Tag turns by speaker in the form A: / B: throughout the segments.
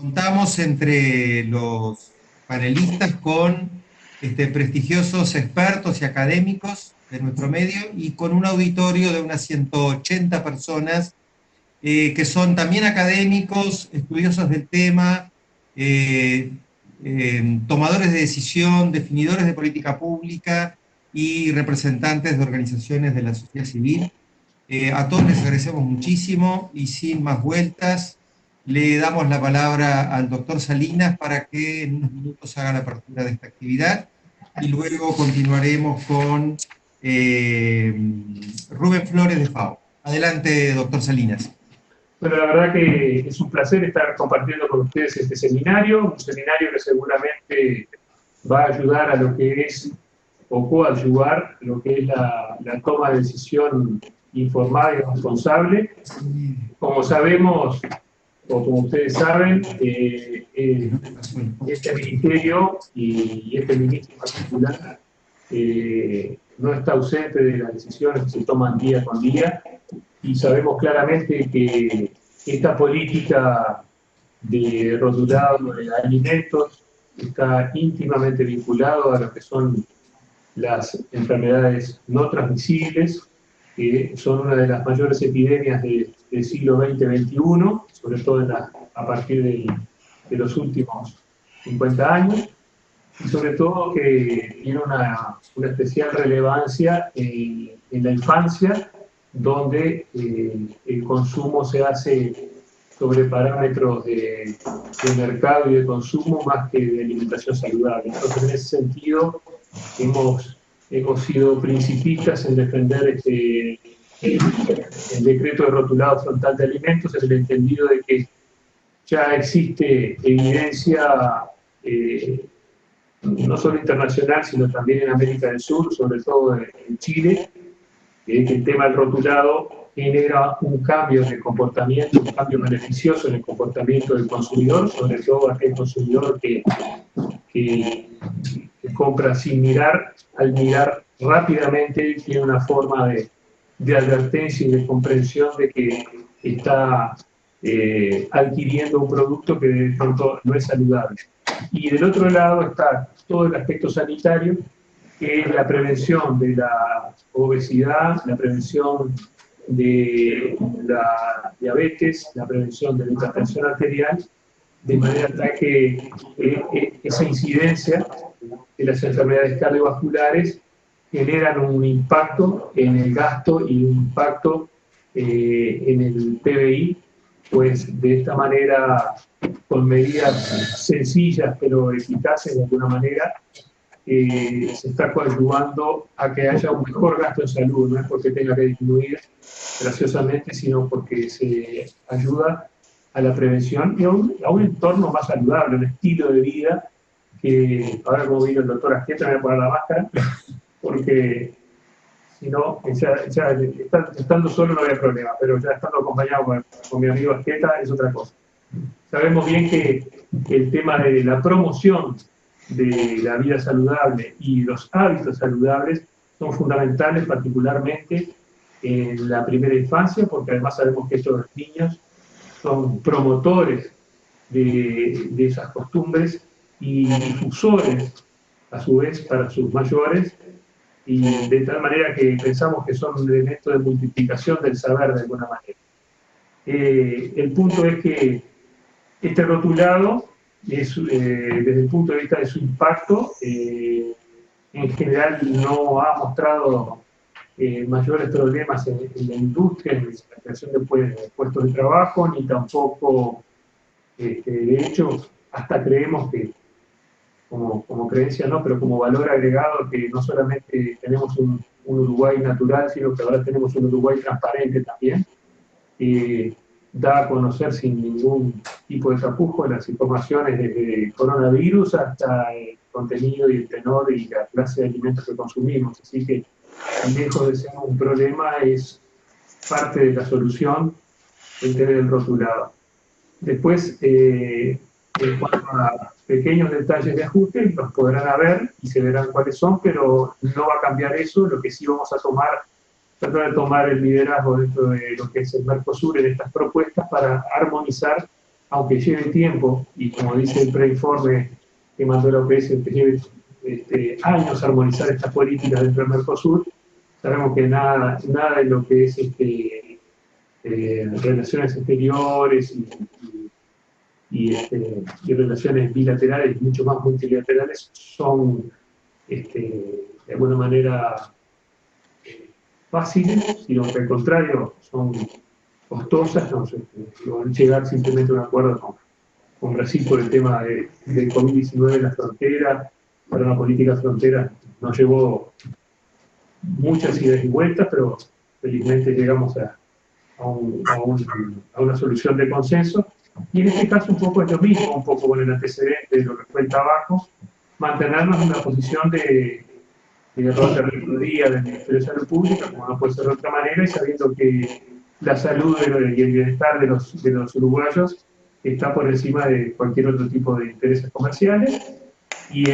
A: Contamos entre los panelistas con prestigiosos expertos y académicos de nuestro medio y con un auditorio de unas 180 personas que son también académicos, estudiosos del tema, tomadores de decisión, definidores de política pública y representantes de organizaciones de la sociedad civil. A todos les agradecemos muchísimo y sin más vueltas le damos la palabra al doctor Salinas para que en unos minutos haga la apertura de esta actividad y luego continuaremos con Rubén Flores de FAO. Adelante, doctor Salinas.
B: Bueno, la verdad que es un placer estar compartiendo con ustedes este seminario, un seminario que seguramente va a ayudar a lo que es, o coadyuvar lo que es la toma de decisión informada y responsable. Como sabemos, o como ustedes saben, este ministerio y este ministro en particular no está ausente de las decisiones que se toman día con día, y sabemos claramente que esta política de rotulado de alimentos está íntimamente vinculado a lo que son las enfermedades no transmisibles, que son una de las mayores epidemias del siglo XX-XXI, sobre todo a partir de los últimos 50 años, y sobre todo que tiene una especial relevancia en la infancia, donde el consumo se hace sobre parámetros de mercado y de consumo más que de alimentación saludable. Entonces, en ese sentido, hemos sido principistas en defender el decreto de rotulado frontal de alimentos, en el entendido de que ya existe evidencia no solo internacional, sino también en América del Sur, sobre todo en Chile, que el tema del rotulado genera un cambio de comportamiento, un cambio beneficioso en el comportamiento del consumidor, sobre todo aquel consumidor que compra sin mirar. Al mirar rápidamente tiene una forma de advertencia y de comprensión de que está adquiriendo un producto que de pronto no es saludable. Y del otro lado está todo el aspecto sanitario, que es la prevención de la obesidad, la prevención de la diabetes, la prevención de la hipertensión arterial, de manera tal que esa incidencia de las enfermedades cardiovasculares generan un impacto en el gasto y un impacto en el PBI, pues de esta manera, con medidas sencillas pero eficaces de alguna manera, se está coadyuvando a que haya un mejor gasto en salud. No es porque tenga que disminuir graciosamente, sino porque se ayuda a la prevención y a un entorno más saludable, un estilo de vida que, ahora como vino el doctor Asqueta, me voy a poner la máscara, porque si no, estando solo no había problema, pero ya estando acompañado con mi amigo Asqueta es otra cosa. Sabemos bien que el tema de la promoción de la vida saludable y los hábitos saludables son fundamentales, particularmente en la primera infancia, porque además sabemos que estos niños son promotores de esas costumbres y difusores, a su vez, para sus mayores, y de tal manera que pensamos que son un elemento de multiplicación del saber de alguna manera. El punto es que este rotulado, desde el punto de vista de su impacto, en general no ha mostrado mayores problemas en la industria, en la creación de puestos de trabajo, ni tampoco, de hecho, hasta creemos que, como creencia no, pero como valor agregado, que no solamente tenemos un Uruguay natural, sino que ahora tenemos un Uruguay transparente también, da a conocer sin ningún tipo de tapujo las informaciones desde coronavirus hasta el contenido y el tenor y la clase de alimentos que consumimos. Así que, lejos de ser un problema, es parte de la solución el tener el rotulado. Después, en cuanto a pequeños detalles de ajuste, los podrán haber y se verán cuáles son, pero no va a cambiar eso. Lo que sí vamos a tratar de tomar el liderazgo dentro de lo que es el Mercosur en estas propuestas para armonizar aunque lleve tiempo, y como dice el preinforme que mandó la OPS, que lleve años armonizar estas políticas dentro del Mercosur, sabemos que nada de lo que es relaciones exteriores y relaciones bilaterales, mucho más multilaterales, son de alguna manera fáciles, sino que al contrario son costosas. No sé, llegar simplemente a un acuerdo con Brasil por el tema de COVID-19 en la frontera, para una política frontera, nos llevó muchas idas y vueltas, pero felizmente llegamos a una solución de consenso. Y en este caso un poco es lo mismo, un poco con el antecedente de lo que fue el tabaco, mantenernos en una posición de rol de rectoría del Ministerio de Salud Pública, como no puede ser de otra manera, y sabiendo que la salud y el bienestar de los uruguayos está por encima de cualquier otro tipo de intereses comerciales. Y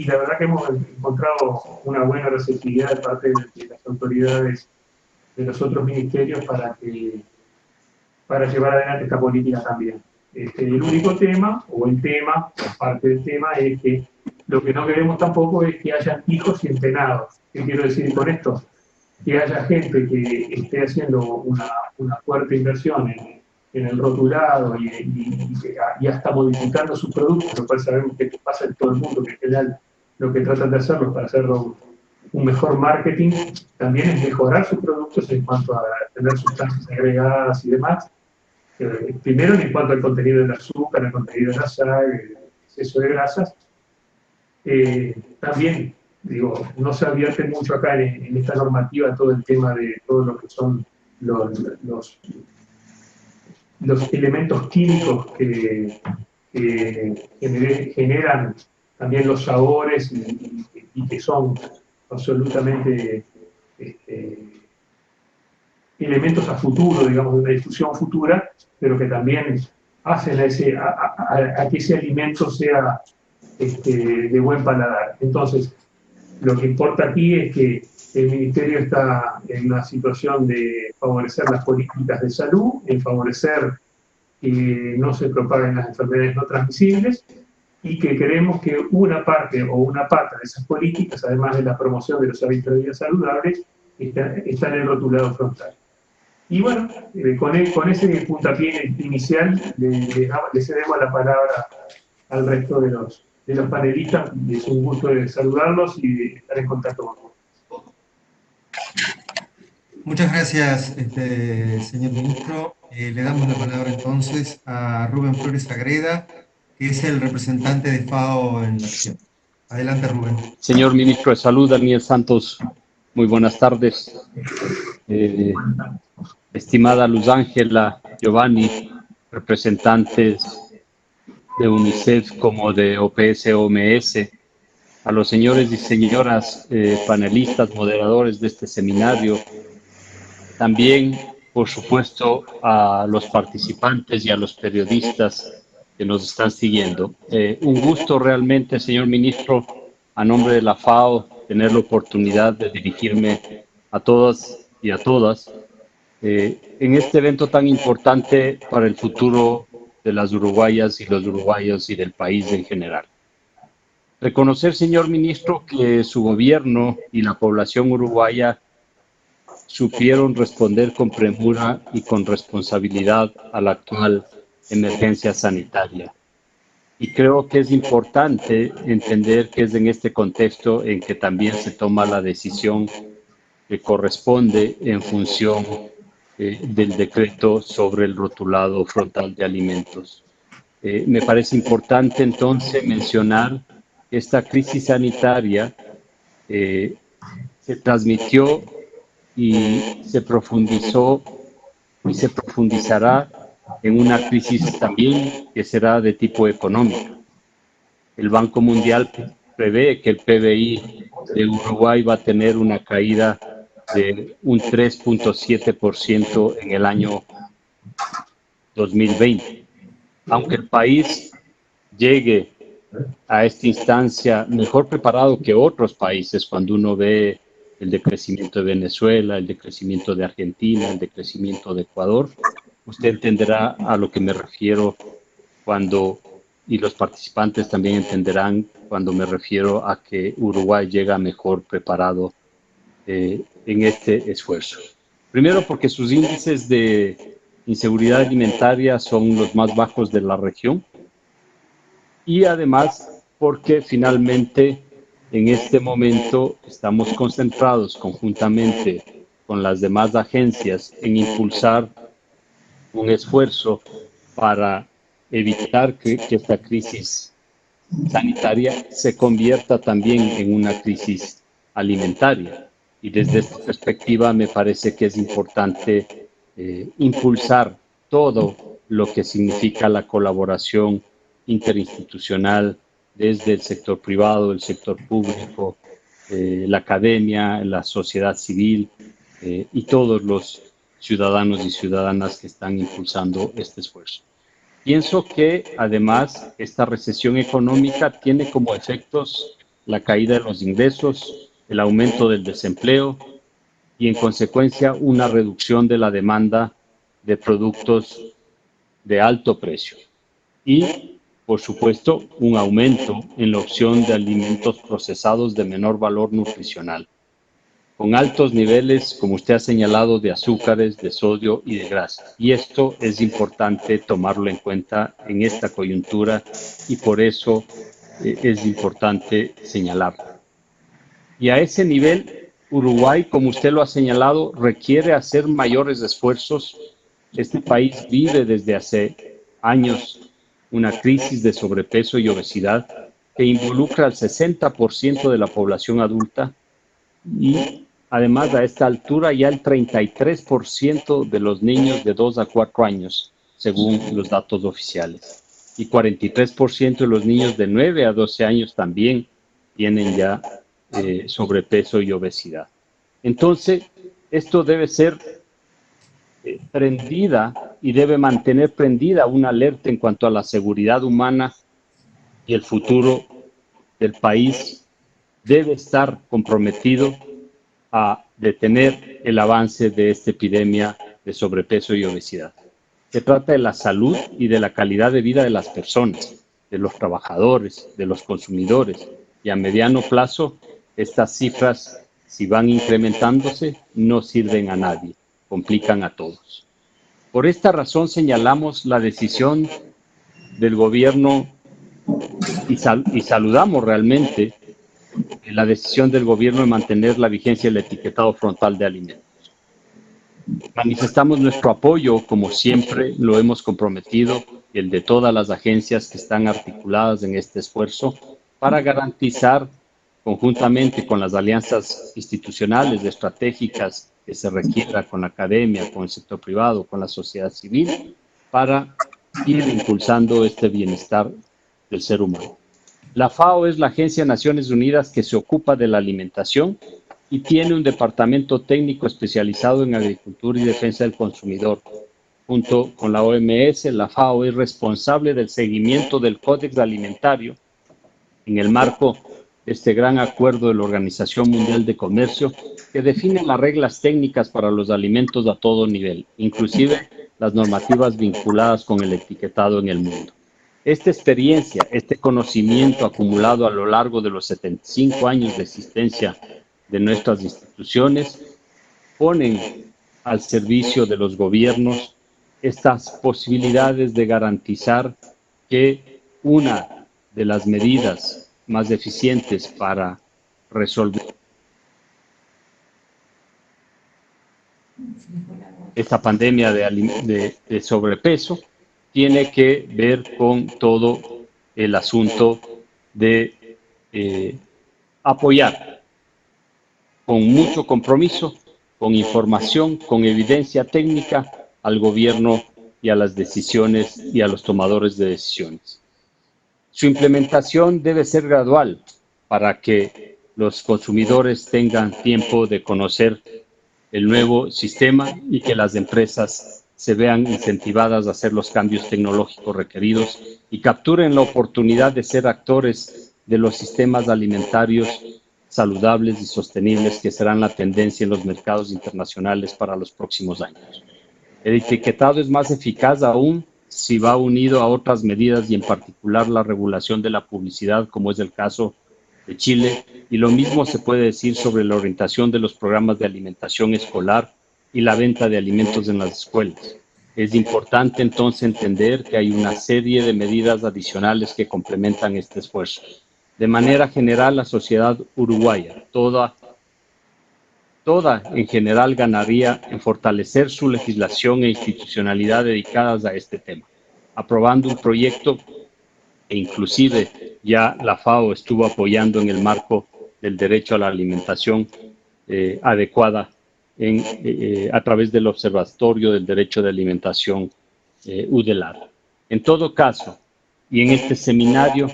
B: la verdad que hemos encontrado una buena receptividad de parte de las autoridades de los otros ministerios para llevar adelante esta política también. El único tema, o parte del tema, es que lo que no queremos tampoco es que haya hijos centenados. ¿Qué quiero decir con esto? Que haya gente que esté haciendo una fuerte inversión en el rotulado y hasta modificando sus productos, lo cual sabemos que pasa en todo el mundo, que en general lo que tratan de hacerlo para hacerlo un mejor marketing, también es mejorar sus productos en cuanto a tener sustancias agregadas y demás. Primero en cuanto al contenido del azúcar, el contenido de la sal, el exceso de grasas. También, digo, no se advierte mucho acá en esta normativa todo el tema de todo lo que son los elementos químicos que generan también los sabores y que son absolutamente elementos a futuro, digamos, de una difusión futura, pero que también hacen a que ese alimento sea de buen paladar. Entonces, lo que importa aquí es que el Ministerio está en una situación de favorecer las políticas de salud, en favorecer que no se propaguen las enfermedades no transmisibles, y que queremos que una parte o una pata de esas políticas, además de la promoción de los hábitos de vida saludables, está en el rotulado frontal. Y bueno, con ese puntapié inicial le cedemos la palabra al resto de los panelistas. Es un gusto de saludarlos y de estar en contacto con vosotros.
A: Muchas gracias, señor ministro. Le damos la palabra entonces a Rubén Flores Agreda, que es el representante de FAO en la región. Adelante, Rubén.
C: Señor ministro de Salud, Daniel Santos, muy buenas tardes. Estimada Luz Ángela, Giovanni, representantes de UNICEF como de OPS-OMS, a los señores y señoras panelistas, moderadores de este seminario, también, por supuesto, a los participantes y a los periodistas que nos están siguiendo. Un gusto realmente, señor ministro, a nombre de la FAO, tener la oportunidad de dirigirme a todas y a todas en este evento tan importante para el futuro de las uruguayas y los uruguayos y del país en general. Reconocer, señor ministro, que su gobierno y la población uruguaya supieron responder con premura y con responsabilidad a la actual emergencia sanitaria. Y creo que es importante entender que es en este contexto en que también se toma la decisión que corresponde en función del decreto sobre el rotulado frontal de alimentos. Me parece importante entonces mencionar que esta crisis sanitaria se transmitió y se profundizó y se profundizará en una crisis también que será de tipo económico. El Banco Mundial prevé que el PBI de Uruguay va a tener una caída de un 3.7% en el año 2020. Aunque el país llegue a esta instancia mejor preparado que otros países, cuando uno ve el decrecimiento de Venezuela, el decrecimiento de Argentina, el decrecimiento de Ecuador, usted entenderá a lo que me refiero cuando, y los participantes también entenderán cuando me refiero a que Uruguay llega mejor preparado en este esfuerzo. Primero, porque sus índices de inseguridad alimentaria son los más bajos de la región, y además porque finalmente en este momento estamos concentrados conjuntamente con las demás agencias en impulsar un esfuerzo para evitar que esta crisis sanitaria se convierta también en una crisis alimentaria. Y desde esta perspectiva me parece que es importante impulsar todo lo que significa la colaboración interinstitucional desde el sector privado, el sector público, la academia, la sociedad civil y todos los ciudadanos y ciudadanas que están impulsando este esfuerzo. Pienso que además esta recesión económica tiene como efectos la caída de los ingresos, el aumento del desempleo y en consecuencia una reducción de la demanda de productos de alto precio. Y, por supuesto, un aumento en la opción de alimentos procesados de menor valor nutricional, con altos niveles, como usted ha señalado, de azúcares, de sodio y de grasa. Y esto es importante tomarlo en cuenta en esta coyuntura y por eso es importante señalarlo. Y a ese nivel, Uruguay, como usted lo ha señalado, requiere hacer mayores esfuerzos. Este país vive desde hace años una crisis de sobrepeso y obesidad que involucra al 60% de la población adulta y además a esta altura ya el 33% de los niños de 2 a 4 años, según los datos oficiales. Y 43% de los niños de 9 a 12 años también tienen ya sobrepeso y obesidad. Entonces, esto debe ser prendida y debe mantener prendida una alerta en cuanto a la seguridad humana y el futuro del país debe estar comprometido a detener el avance de esta epidemia de sobrepeso y obesidad. Se trata de la salud y de la calidad de vida de las personas, de los trabajadores, de los consumidores, y a mediano plazo estas cifras, si van incrementándose, no sirven a nadie, complican a todos. Por esta razón señalamos la decisión del gobierno y saludamos realmente la decisión del gobierno de mantener la vigencia del etiquetado frontal de alimentos. Manifestamos nuestro apoyo, como siempre lo hemos comprometido, y el de todas las agencias que están articuladas en este esfuerzo para garantizar, conjuntamente con las alianzas institucionales estratégicas que se requiera con la academia, con el sector privado, con la sociedad civil, para ir impulsando este bienestar del ser humano. La FAO es la Agencia de Naciones Unidas que se ocupa de la alimentación y tiene un departamento técnico especializado en agricultura y defensa del consumidor. Junto con la OMS, la FAO es responsable del seguimiento del Códex Alimentario en el marco de este gran acuerdo de la Organización Mundial de Comercio que define las reglas técnicas para los alimentos a todo nivel, inclusive las normativas vinculadas con el etiquetado en el mundo. Esta experiencia, este conocimiento acumulado a lo largo de los 75 años de existencia de nuestras instituciones, ponen al servicio de los gobiernos estas posibilidades de garantizar que una de las medidas más eficientes para resolver esta pandemia de sobrepeso tiene que ver con todo el asunto de apoyar con mucho compromiso, con información, con evidencia técnica al gobierno y a las decisiones y a los tomadores de decisiones. Su implementación debe ser gradual para que los consumidores tengan tiempo de conocer el nuevo sistema y que las empresas se vean incentivadas a hacer los cambios tecnológicos requeridos y capturen la oportunidad de ser actores de los sistemas alimentarios saludables y sostenibles que serán la tendencia en los mercados internacionales para los próximos años. El etiquetado es más eficaz aún si va unido a otras medidas y en particular la regulación de la publicidad, como es el caso de Chile, y lo mismo se puede decir sobre la orientación de los programas de alimentación escolar y la venta de alimentos en las escuelas. Es importante entonces entender que hay una serie de medidas adicionales que complementan este esfuerzo. De manera general, la sociedad uruguaya, toda en general, ganaría en fortalecer su legislación e institucionalidad dedicadas a este tema, aprobando un proyecto e inclusive ya la FAO estuvo apoyando en el marco del derecho a la alimentación adecuada a través del Observatorio del Derecho de Alimentación UDELAR. En todo caso, y en este seminario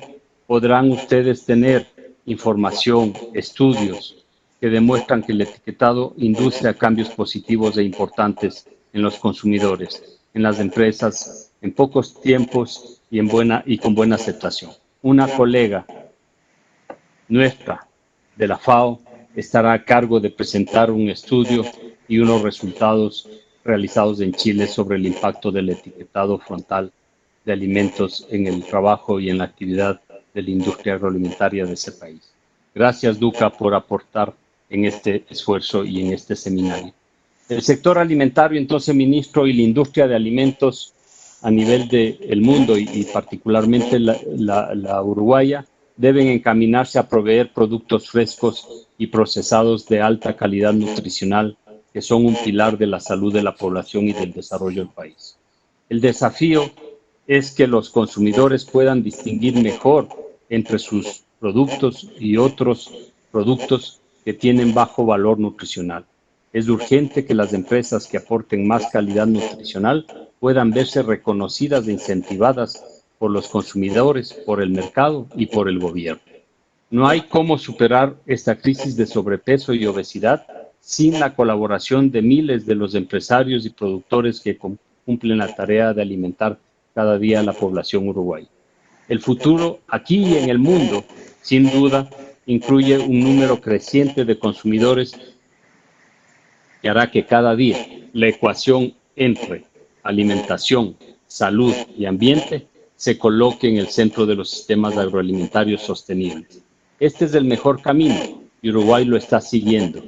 C: podrán ustedes tener información, estudios que demuestran que el etiquetado induce a cambios positivos e importantes en los consumidores, en las empresas, en pocos tiempos y con buena aceptación. Una colega nuestra de la FAO estará a cargo de presentar un estudio y unos resultados realizados en Chile sobre el impacto del etiquetado frontal de alimentos en el trabajo y en la actividad de la industria agroalimentaria de ese país. Gracias, Duca, por aportar en este esfuerzo y en este seminario. El sector alimentario, entonces, ministro, y la industria de alimentos a nivel del mundo y particularmente la uruguaya, deben encaminarse a proveer productos frescos y procesados de alta calidad nutricional, que son un pilar de la salud de la población y del desarrollo del país. El desafío es que los consumidores puedan distinguir mejor entre sus productos y otros productos que tienen bajo valor nutricional. Es urgente que las empresas que aporten más calidad nutricional puedan verse reconocidas e incentivadas por los consumidores, por el mercado y por el gobierno. No hay cómo superar esta crisis de sobrepeso y obesidad sin la colaboración de miles de los empresarios y productores que cumplen la tarea de alimentar cada día a la población uruguaya. El futuro aquí y en el mundo, sin duda, incluye un número creciente de consumidores que hará que cada día la ecuación entre alimentación, salud y ambiente se coloque en el centro de los sistemas agroalimentarios sostenibles. Este es el mejor camino y Uruguay lo está siguiendo.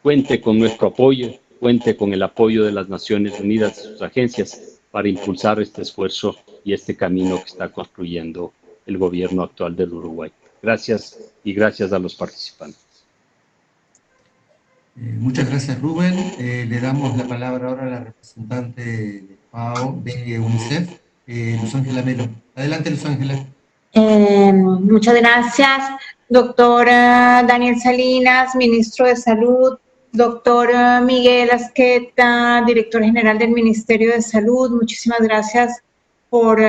C: Cuente con nuestro apoyo, cuente con el apoyo de las Naciones Unidas y sus agencias para impulsar este esfuerzo y este camino que está construyendo el gobierno actual del Uruguay. Gracias y gracias a los participantes.
A: Muchas gracias, Rubén. Le damos la palabra ahora a la representante de FAO, de UNICEF, Luz Ángela Melo. Adelante, Luz Ángela.
D: Muchas gracias, doctor Daniel Salinas, ministro de Salud, doctor Miguel Asqueta, director general del Ministerio de Salud. Muchísimas gracias por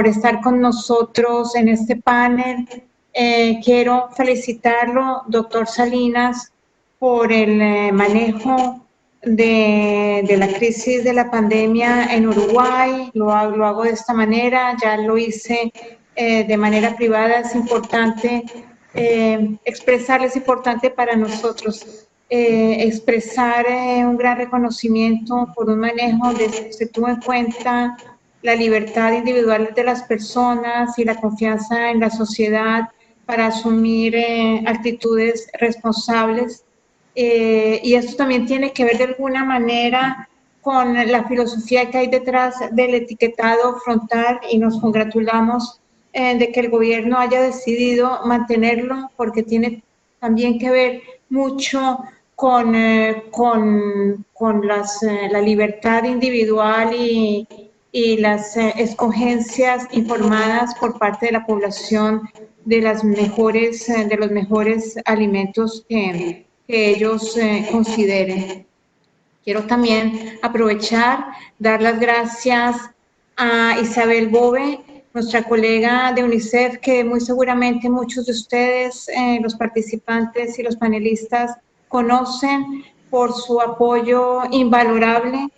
D: estar con nosotros en este panel. Quiero felicitarlo, doctor Salinas, por el manejo de la crisis de la pandemia en Uruguay. Lo hago de esta manera, ya lo hice de manera privada. Es importante expresarles, es importante para nosotros expresar un gran reconocimiento por un manejo donde se tuvo en cuenta la libertad individual de las personas y la confianza en la sociedad para asumir actitudes responsables. Y esto también tiene que ver de alguna manera con la filosofía que hay detrás del etiquetado frontal, y nos congratulamos de que el gobierno haya decidido mantenerlo, porque tiene también que ver mucho con la libertad individual y las escogencias informadas por parte de la población de los mejores alimentos que ellos consideren. Quiero también aprovechar, dar las gracias a Isabel Bove, nuestra colega de UNICEF, que muy seguramente muchos de ustedes, los participantes y los panelistas, conocen por su apoyo invalorable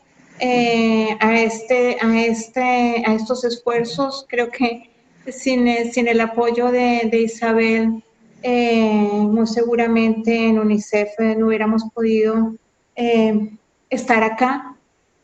D: a estos esfuerzos. Creo que sin el apoyo de Isabel, muy seguramente en UNICEF no hubiéramos podido estar acá.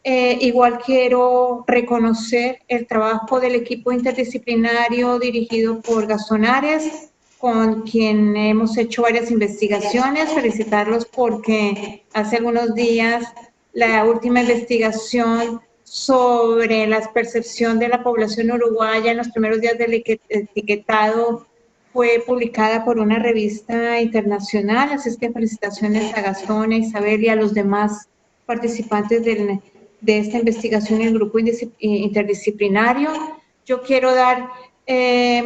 D: Igual quiero reconocer el trabajo del equipo interdisciplinario dirigido por Gastón Ares, con quien hemos hecho varias investigaciones. Felicitarlos porque hace algunos días la última investigación sobre la percepción de la población uruguaya en los primeros días del etiquetado fue publicada por una revista internacional, así es que felicitaciones a Gastón, a Isabel y a los demás participantes de esta investigación en el grupo interdisciplinario. Yo quiero dar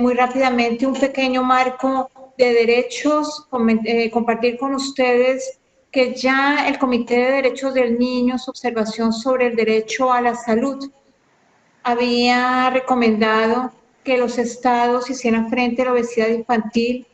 D: muy rápidamente un pequeño marco de derechos, compartir con ustedes que ya el Comité de Derechos del Niño, su observación sobre el derecho a la salud, había recomendado que los estados hicieran frente a la obesidad infantil.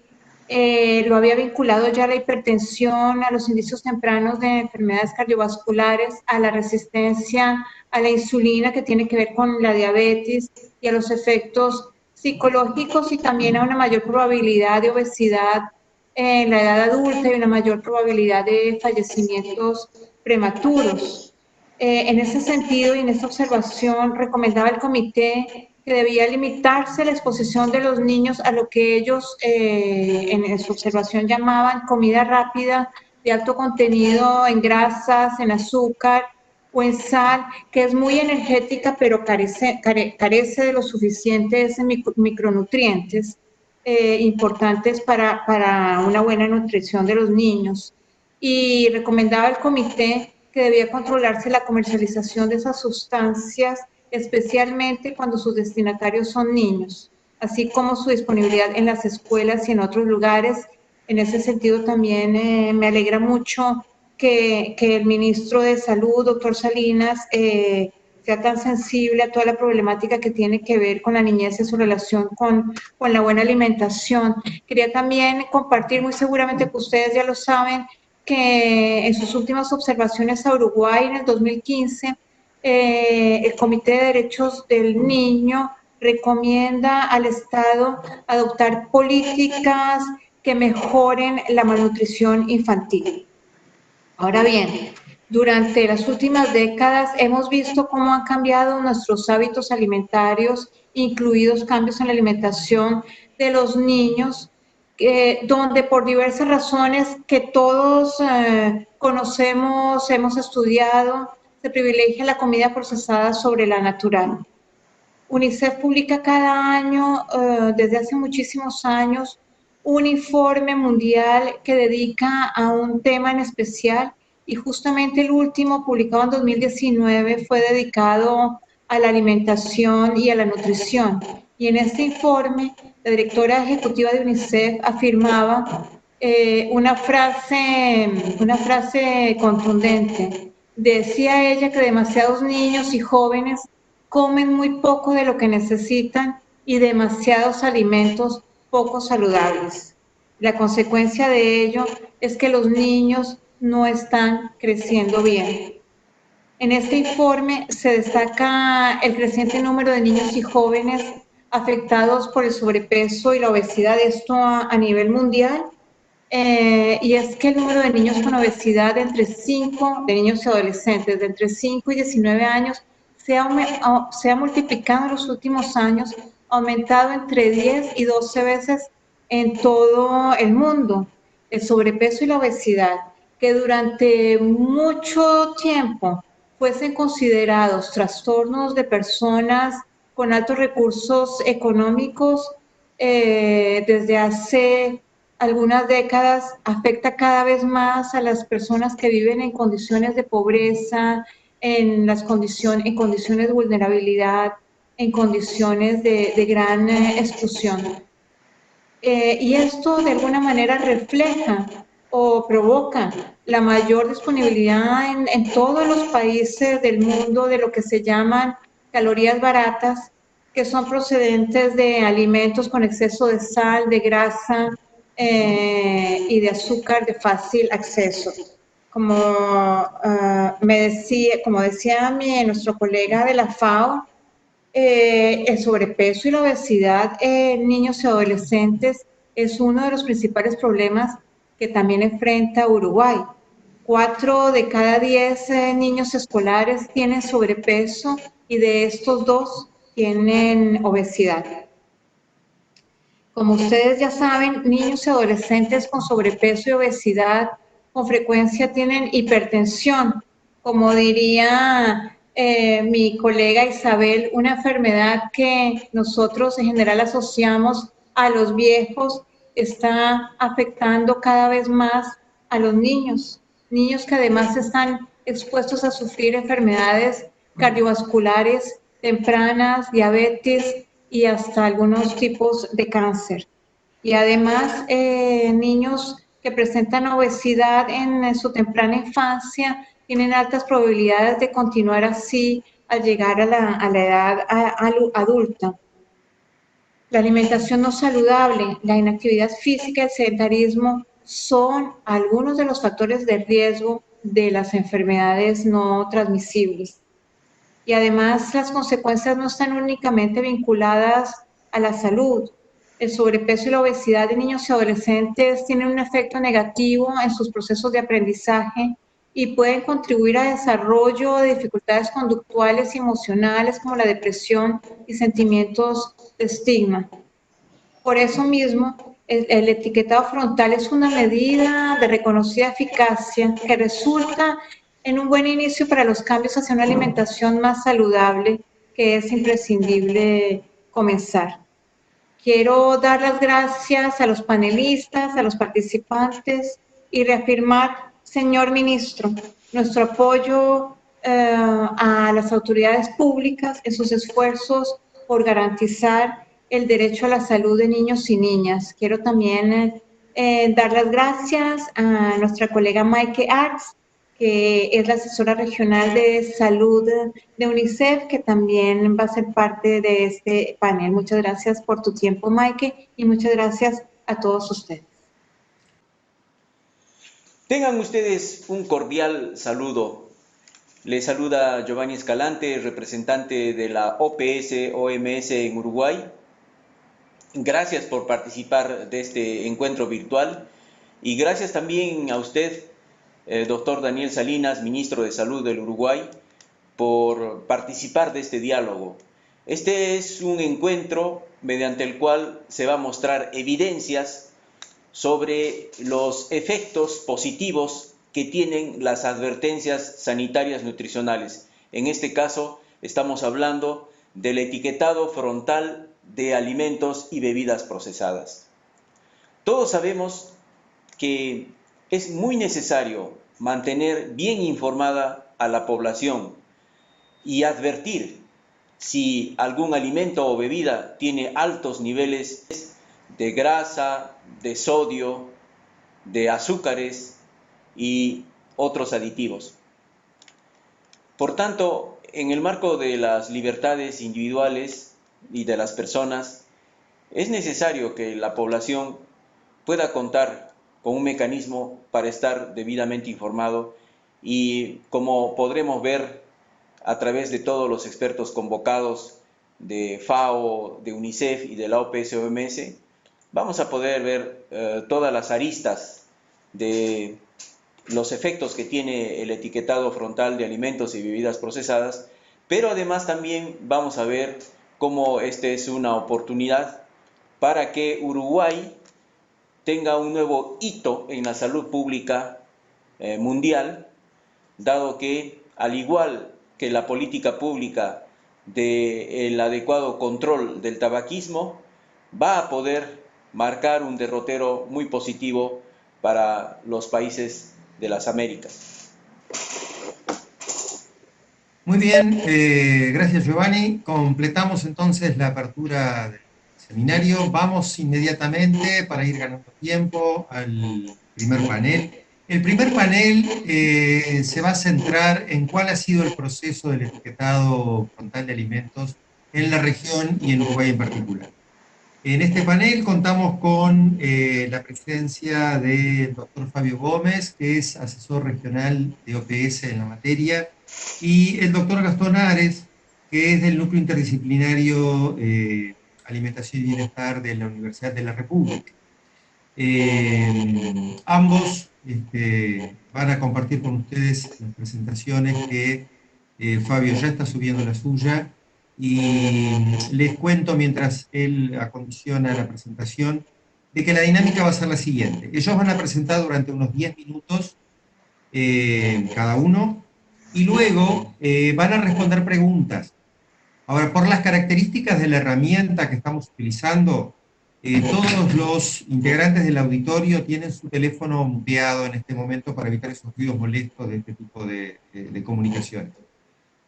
D: Lo había vinculado ya a la hipertensión, a los indicios tempranos de enfermedades cardiovasculares, a la resistencia a la insulina que tiene que ver con la diabetes y a los efectos psicológicos, y también a una mayor probabilidad de obesidad en la edad adulta y una mayor probabilidad de fallecimientos prematuros. En ese sentido y en esta observación recomendaba el comité que debía limitarse la exposición de los niños a lo que ellos en su observación llamaban comida rápida de alto contenido en grasas, en azúcar o en sal, que es muy energética pero carece de los suficientes micronutrientes importantes para una buena nutrición de los niños. Y recomendaba al comité que debía controlarse la comercialización de esas sustancias, especialmente cuando sus destinatarios son niños, así como su disponibilidad en las escuelas y en otros lugares. En ese sentido también me alegra mucho que el ministro de Salud, doctor Salinas, sea tan sensible a toda la problemática que tiene que ver con la niñez y su relación con la buena alimentación. Quería también compartir, muy seguramente que ustedes ya lo saben, que en sus últimas observaciones a Uruguay en el 2015, el Comité de Derechos del Niño recomienda al Estado adoptar políticas que mejoren la malnutrición infantil. Ahora bien, durante las últimas décadas hemos visto cómo han cambiado nuestros hábitos alimentarios, incluidos cambios en la alimentación de los niños, donde por diversas razones que todos conocemos, hemos estudiado, se privilegia la comida procesada sobre la natural. UNICEF publica cada año, desde hace muchísimos años, un informe mundial que dedica a un tema en especial, y justamente el último, publicado en 2019, fue dedicado a la alimentación y a la nutrición. Y en este informe, la directora ejecutiva de UNICEF afirmaba una frase contundente. Decía ella que demasiados niños y jóvenes comen muy poco de lo que necesitan y demasiados alimentos poco saludables. La consecuencia de ello es que los niños no están creciendo bien. En este informe se destaca el creciente número de niños y jóvenes afectados por el sobrepeso y la obesidad, esto a nivel mundial, y es que el número de niños con obesidad de niños y adolescentes de entre 5 y 19 años se ha multiplicado en los últimos años, aumentado entre 10 y 12 veces en todo el mundo. El sobrepeso y la obesidad, que durante mucho tiempo fuesen considerados trastornos de personas con altos recursos económicos, desde hace algunas décadas afecta cada vez más a las personas que viven en condiciones de pobreza, en condiciones de vulnerabilidad, en condiciones de gran exclusión. Y esto de alguna manera refleja o provoca la mayor disponibilidad en todos los países del mundo de lo que se llaman calorías baratas, que son procedentes de alimentos con exceso de sal, de grasa y de azúcar de fácil acceso. Como decía nuestro colega de la FAO, el sobrepeso y la obesidad en niños y adolescentes es uno de los principales problemas que también enfrenta Uruguay. 4 de cada 10 niños escolares tienen sobrepeso y de estos 2 tienen obesidad. Como ustedes ya saben, niños y adolescentes con sobrepeso y obesidad con frecuencia tienen hipertensión, como diría mi colega Isabel, una enfermedad que nosotros en general asociamos a los viejos, está afectando cada vez más a los niños que además están expuestos a sufrir enfermedades cardiovasculares tempranas, diabetes y hasta algunos tipos de cáncer. Y además, niños que presentan obesidad en su temprana infancia tienen altas probabilidades de continuar así al llegar a la edad adulta. La alimentación no saludable, la inactividad física y el sedentarismo son algunos de los factores de riesgo de las enfermedades no transmisibles. Y además las consecuencias no están únicamente vinculadas a la salud. El sobrepeso y la obesidad de niños y adolescentes tienen un efecto negativo en sus procesos de aprendizaje y pueden contribuir al desarrollo de dificultades conductuales y emocionales como la depresión y sentimientos de estigma. Por eso mismo, el etiquetado frontal es una medida de reconocida eficacia que resulta en un buen inicio para los cambios hacia una alimentación más saludable, que es imprescindible comenzar. Quiero dar las gracias a los panelistas, a los participantes y reafirmar, señor ministro, nuestro apoyo a las autoridades públicas en sus esfuerzos por garantizar el derecho a la salud de niños y niñas. Quiero también dar las gracias a nuestra colega Maike Arts, que es la asesora regional de salud de UNICEF, que también va a ser parte de este panel. Muchas gracias por tu tiempo, Maike, y muchas gracias a todos ustedes.
E: Tengan ustedes un cordial saludo. Les saluda Giovanni Escalante, representante de la OPS-OMS en Uruguay. Gracias por participar de este encuentro virtual y gracias también a usted, doctor Daniel Salinas, ministro de Salud del Uruguay, por participar de este diálogo. Este es un encuentro mediante el cual se va a mostrar evidencias sobre los efectos positivos que tienen las advertencias sanitarias nutricionales. En este caso, estamos hablando del etiquetado frontal de alimentos y bebidas procesadas. Todos sabemos que es muy necesario mantener bien informada a la población y advertir si algún alimento o bebida tiene altos niveles de grasa, de sodio, de azúcares y otros aditivos. Por tanto, en el marco de las libertades individuales y de las personas, es necesario que la población pueda contar con un mecanismo para estar debidamente informado y, como podremos ver a través de todos los expertos convocados de FAO, de UNICEF y de la OPS-OMS, vamos a poder ver todas las aristas de los efectos que tiene el etiquetado frontal de alimentos y bebidas procesadas, pero además también vamos a ver cómo esta es una oportunidad para que Uruguay tenga un nuevo hito en la salud pública mundial, dado que, al igual que la política pública del adecuado control del tabaquismo, va a poder marcar un derrotero muy positivo para los países de las Américas.
A: Muy bien, gracias Giovanni. Completamos entonces la apertura del seminario. Vamos inmediatamente, para ir ganando tiempo, al primer panel. El primer panel se va a centrar en cuál ha sido el proceso del etiquetado frontal de alimentos en la región y en Uruguay en particular. En este panel contamos con la presencia del doctor Fabio Gómez, que es asesor regional de OPS en la materia, y el doctor Gastón Ares, que es del Núcleo Interdisciplinario Alimentación y Bienestar de la Universidad de la República. Ambos van a compartir con ustedes las presentaciones que Fabio ya está subiendo la suya, y les cuento mientras él acondiciona la presentación de que la dinámica va a ser la siguiente. Ellos van a presentar durante unos 10 minutos cada uno, y luego van a responder preguntas. Ahora, por las características de la herramienta que estamos utilizando, todos los integrantes del auditorio tienen su teléfono muteado en este momento para evitar esos ruidos molestos de este tipo de comunicaciones.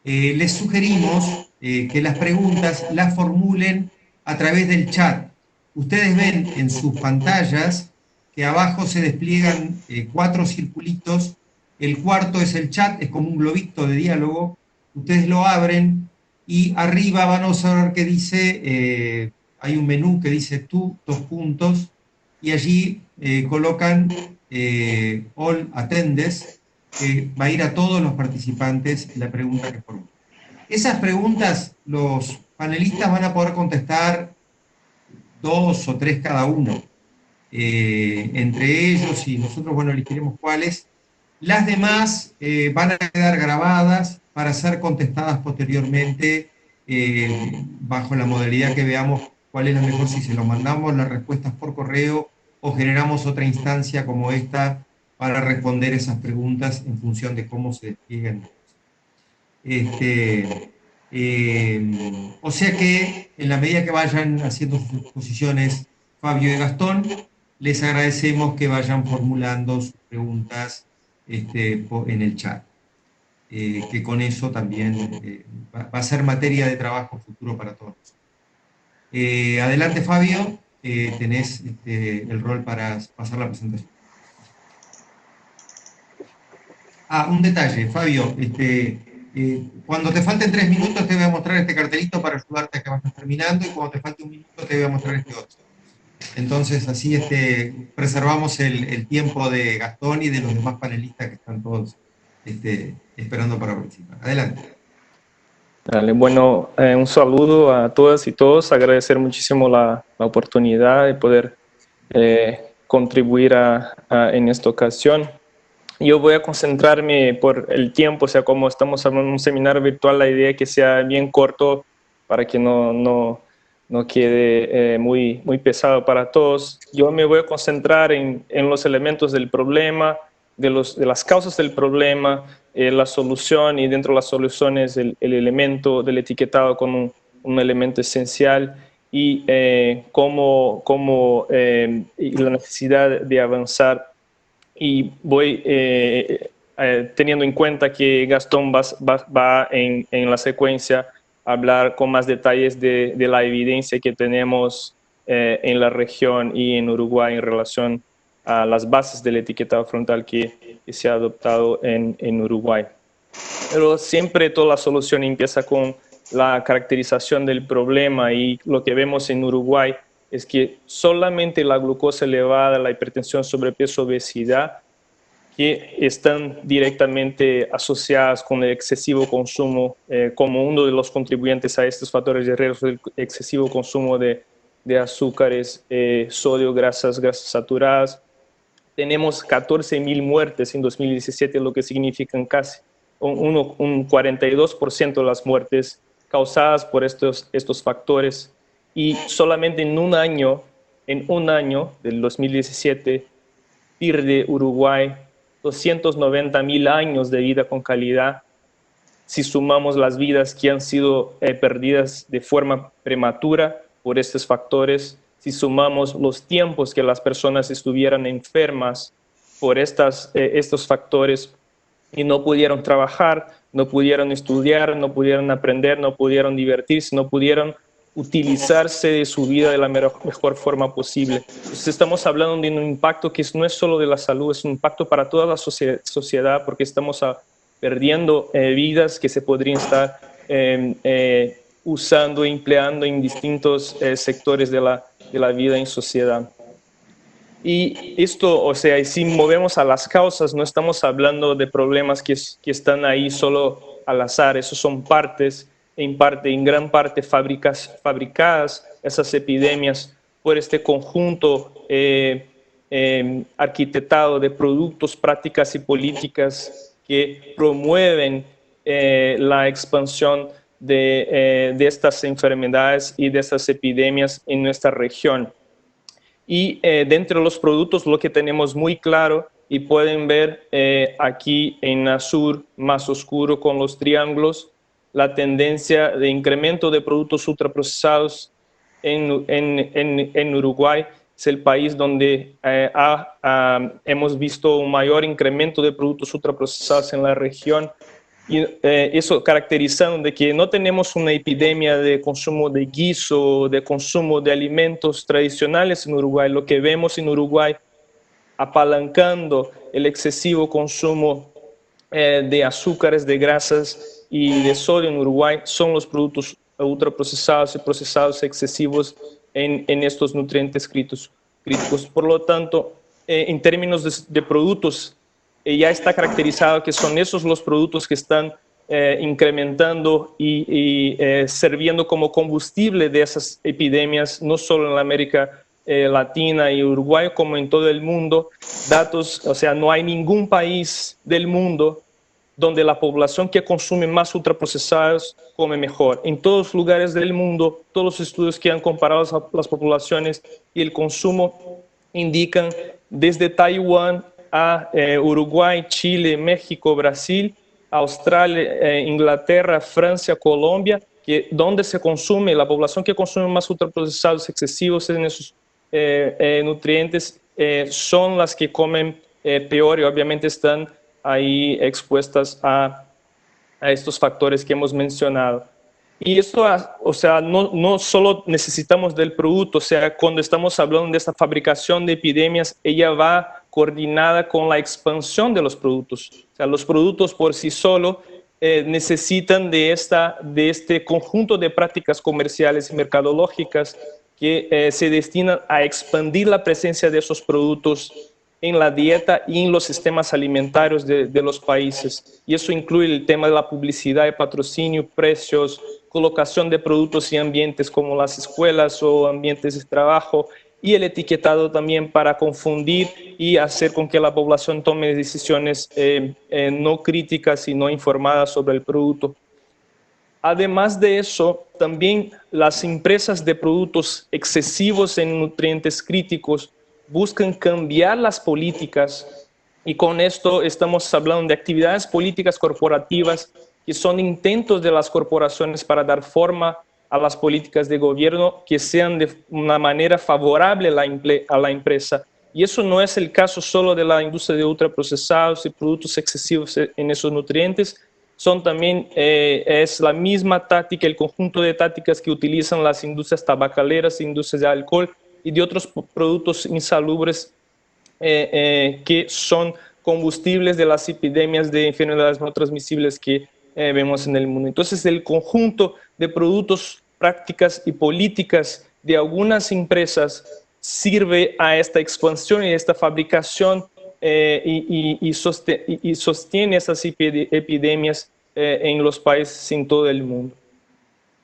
A: Les sugerimos que las preguntas las formulen a través del chat. Ustedes ven en sus pantallas que abajo se despliegan 4 circulitos. El cuarto es el chat, es como un globito de diálogo. Ustedes lo abren y arriba van a observar que dice, hay un menú que dice tú, 2 puntos, y allí colocan all attendees, que va a ir a todos los participantes la pregunta que formulan. Esas preguntas los panelistas van a poder contestar 2 o 3 cada uno, entre ellos, y nosotros, bueno, elegiremos cuáles. Las demás van a quedar grabadas para ser contestadas posteriormente bajo la modalidad que veamos cuál es la mejor, si se lo mandamos las respuestas por correo o generamos otra instancia como esta para responder esas preguntas en función de cómo se despliegan. O sea que en la medida que vayan haciendo sus exposiciones Fabio y Gastón, les agradecemos que vayan formulando sus preguntas en el chat, que con eso también va a ser materia de trabajo futuro para todos. Adelante, Fabio, tenés el rol para pasar la presentación. Un detalle, Fabio, cuando te falten 3 minutos te voy a mostrar este cartelito para ayudarte a que vayas terminando, y cuando te falte 1 minuto te voy a mostrar este otro. Entonces así preservamos el tiempo de Gastón y de los demás panelistas que están todos esperando para participar. Adelante.
F: Dale, bueno, un saludo a todas y todos, agradecer muchísimo la oportunidad de poder contribuir en esta ocasión. Yo voy a concentrarme por el tiempo, o sea, como estamos hablando de un seminario virtual, la idea es que sea bien corto para que no quede muy pesado para todos. Yo me voy a concentrar en los elementos del problema, de las causas del problema, la solución, y dentro de las soluciones el elemento del etiquetado como un elemento esencial, y la necesidad de avanzar. Y voy teniendo en cuenta que Gastón va en la secuencia a hablar con más detalles de la evidencia que tenemos en la región y en Uruguay en relación a las bases del etiquetado frontal que se ha adoptado en Uruguay. Pero siempre toda la solución empieza con la caracterización del problema, y lo que vemos en Uruguay es que solamente la glucosa elevada, la hipertensión, sobrepeso, obesidad, que están directamente asociadas con el excesivo consumo, como uno de los contribuyentes a estos factores de riesgo, el excesivo consumo de azúcares, sodio, grasas saturadas. Tenemos 14.000 muertes en 2017, lo que significan casi un 42% de las muertes causadas por estos factores. Y solamente en un año del 2017, pierde Uruguay 290.000 años de vida con calidad, si sumamos las vidas que han sido perdidas de forma prematura por estos factores, si sumamos los tiempos que las personas estuvieran enfermas por estos factores y no pudieron trabajar, no pudieron estudiar, no pudieron aprender, no pudieron divertirse, no pudieron utilizarse de su vida de la mejor forma posible. Entonces estamos hablando de un impacto que no es solo de la salud, es un impacto para toda la sociedad, porque estamos perdiendo vidas que se podrían estar usando e empleando en distintos sectores de la vida en sociedad. Y esto, o sea, si movemos a las causas, no estamos hablando de problemas que están ahí solo al azar, esos son en gran parte fabricadas esas epidemias por este conjunto arquitectado de productos, prácticas y políticas que promueven la expansión de estas enfermedades y de estas epidemias en nuestra región. Y dentro de los productos lo que tenemos muy claro, y pueden ver aquí en azul más oscuro con los triángulos, la tendencia de incremento de productos ultraprocesados en Uruguay. Es el país donde hemos visto un mayor incremento de productos ultraprocesados en la región. Y eso caracterizando de que no tenemos una epidemia de consumo de guiso, de consumo de alimentos tradicionales en Uruguay. Lo que vemos en Uruguay, apalancando el excesivo consumo de azúcares, de grasas y de sodio en Uruguay, son los productos ultraprocesados y procesados excesivos en estos nutrientes críticos. Por lo tanto, en términos de productos, ya está caracterizado que son esos los productos que están incrementando y sirviendo como combustible de esas epidemias, no solo en la América Latina y Uruguay, como en todo el mundo. Datos, o sea, no hay ningún país del mundo donde la población que consume más ultraprocesados come mejor. En todos los lugares del mundo, todos los estudios que han comparado las poblaciones y el consumo indican desde Taiwán a Uruguay, Chile, México, Brasil, Australia, Inglaterra, Francia, Colombia, que donde se consume, la población que consume más ultraprocesados excesivos en esos nutrientes son las que comen peor y obviamente están ahí expuestas a estos factores que hemos mencionado. Y esto, o sea, no solo necesitamos del producto, o sea, cuando estamos hablando de esta fabricación de epidemias, ella va coordinada con la expansión de los productos. O sea, los productos por sí solos necesitan de este conjunto de prácticas comerciales y mercadológicas que se destinan a expandir la presencia de esos productos en la dieta y en los sistemas alimentarios de los países. Y eso incluye el tema de la publicidad y patrocinio, precios, colocación de productos y ambientes como las escuelas o ambientes de trabajo, y el etiquetado también para confundir y hacer con que la población tome decisiones no críticas y no informadas sobre el producto. Además de eso, también las empresas de productos excesivos en nutrientes críticos buscan cambiar las políticas, y con esto estamos hablando de actividades políticas corporativas que son intentos de las corporaciones para dar forma a las políticas de gobierno que sean de una manera favorable a la empresa. Y eso no es el caso solo de la industria de ultraprocesados y productos excesivos en esos nutrientes, son también, es la misma táctica, el conjunto de tácticas que utilizan las industrias tabacaleras, industrias de alcohol y de otros productos insalubres que son combustibles de las epidemias de enfermedades no transmisibles que vemos en el mundo. Entonces, el conjunto de productos, prácticas y políticas de algunas empresas sirve a esta expansión y a esta fabricación y sostiene esas epidemias en los países en todo el mundo.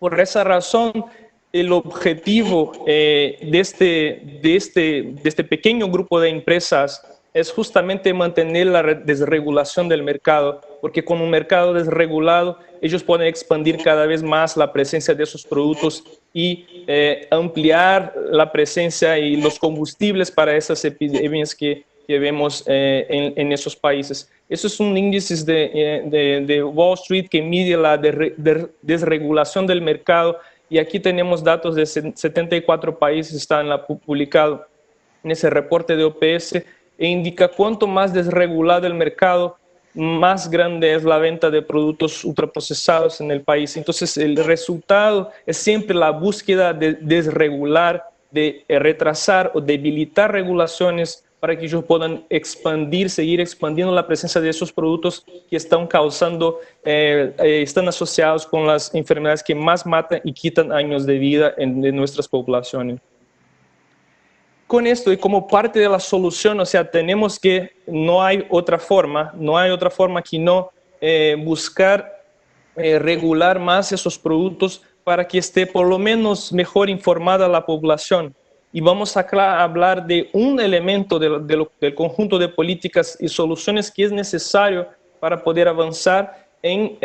F: Por esa razón, el objetivo de este pequeño grupo de empresas es justamente mantener la desregulación del mercado, porque con un mercado desregulado ellos pueden expandir cada vez más la presencia de esos productos y ampliar la presencia y los combustibles para esas epidemias que vemos en esos países. Eso es un índice de Wall Street que mide la desregulación del mercado, y aquí tenemos datos de 74 países, están publicados en ese reporte de OPS, e indica cuanto más desregulado el mercado, más grande es la venta de productos ultraprocesados en el país. Entonces, el resultado es siempre la búsqueda de desregular, de retrasar o debilitar regulaciones para que ellos puedan seguir expandiendo la presencia de esos productos que están causando, están asociados con las enfermedades que más matan y quitan años de vida de nuestras poblaciones. Con esto y como parte de la solución, o sea, tenemos que, no hay otra forma que no buscar regular más esos productos para que esté por lo menos mejor informada la población. y vamos a hablar de un elemento del conjunto de políticas y soluciones que es necesario para poder avanzar en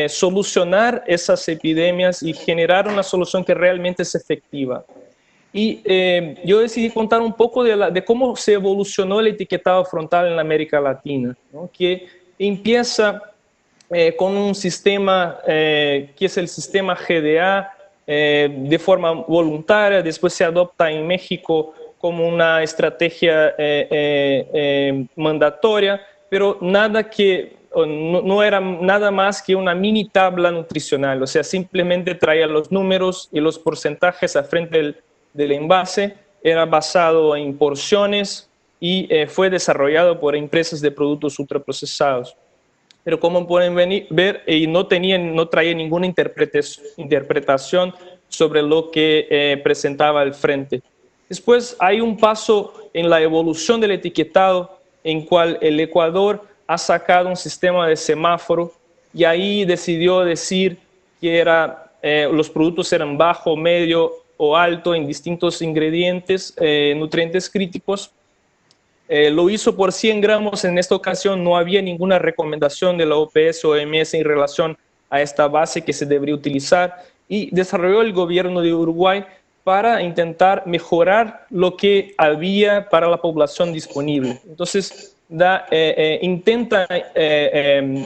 F: solucionar esas epidemias y generar una solución que realmente es efectiva. Y yo decidí contar un poco de cómo se evolucionó el etiquetado frontal en la América Latina, ¿no? Que empieza con un sistema que es el sistema GDA de forma voluntaria, después se adopta en México como una estrategia mandatoria, pero no era nada más que una mini tabla nutricional, o sea, simplemente traía los números y los porcentajes al frente del envase, era basado en porciones y fue desarrollado por empresas de productos ultraprocesados. Pero como pueden ver, no traía ninguna interpretación sobre lo que presentaba al frente. Después hay un paso en la evolución del etiquetado en cual el Ecuador ha sacado un sistema de semáforo y ahí decidió decir que los productos eran bajo, medio o alto en distintos ingredientes, nutrientes críticos. Lo hizo por 100 gramos. En esta ocasión no había ninguna recomendación de la OPS o OMS en relación a esta base que se debería utilizar, y desarrolló el gobierno de Uruguay para intentar mejorar lo que había para la población disponible. Entonces, intenta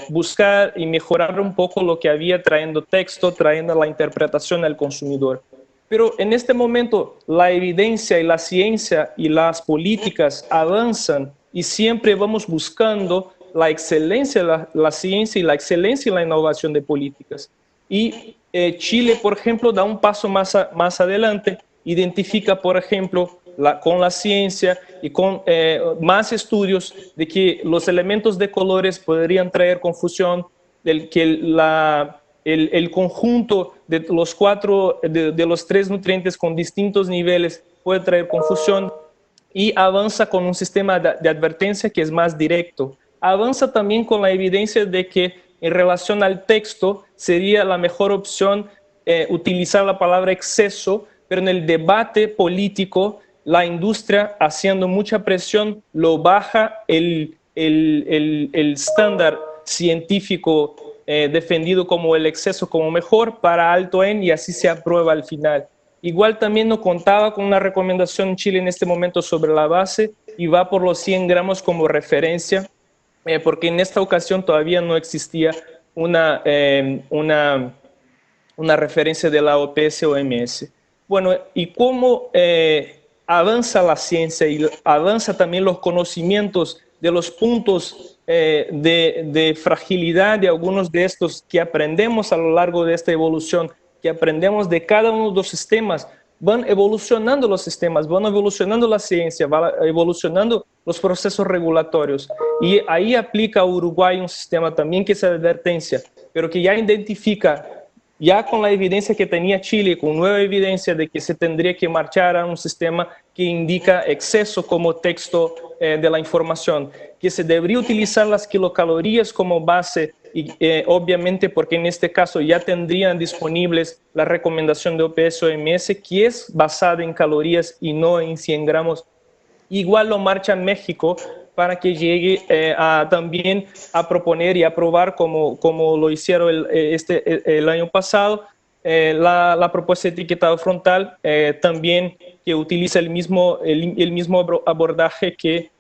F: buscar y mejorar un poco lo que había, trayendo texto, trayendo la interpretación al consumidor. Pero en este momento la evidencia y la ciencia y las políticas avanzan y siempre vamos buscando la excelencia, la ciencia y la excelencia en la innovación de políticas. Y Chile, por ejemplo, da un paso más adelante, identifica, por ejemplo, con la ciencia y con más estudios de que los elementos de colores podrían traer confusión, el conjunto de los tres nutrientes con distintos niveles puede traer confusión, y avanza con un sistema de advertencia que es más directo. Avanza también con la evidencia de que en relación al texto sería la mejor opción utilizar la palabra exceso, pero en el debate político la industria, haciendo mucha presión, lo baja el estándar científico defendido como el exceso como mejor para alto N, y así se aprueba al final. Igual también no contaba con una recomendación en Chile en este momento sobre la base y va por los 100 gramos como referencia, porque en esta ocasión todavía no existía una referencia de la OPS-OMS. Bueno, y cómo avanza la ciencia y avanza también los conocimientos de los puntos de fragilidad de algunos de estos que aprendemos a lo largo de esta evolución, que aprendemos de cada uno de los sistemas. Van evolucionando los sistemas, van evolucionando la ciencia, van evolucionando los procesos regulatorios. Y ahí aplica a Uruguay un sistema también que es de advertencia, pero que ya identifica, ya con la evidencia que tenía Chile, con nueva evidencia de que se tendría que marchar a un sistema que indica exceso como texto de la información, que se debería utilizar las kilocalorías como base, y obviamente porque en este caso ya tendrían disponibles la recomendación de OPS-OMS, que es basada en calorías y no en 100 gramos. Igual lo marcha en México para que llegue también a proponer y aprobar, como lo hicieron el año pasado, la propuesta de etiquetado frontal, también que utiliza el mismo abordaje que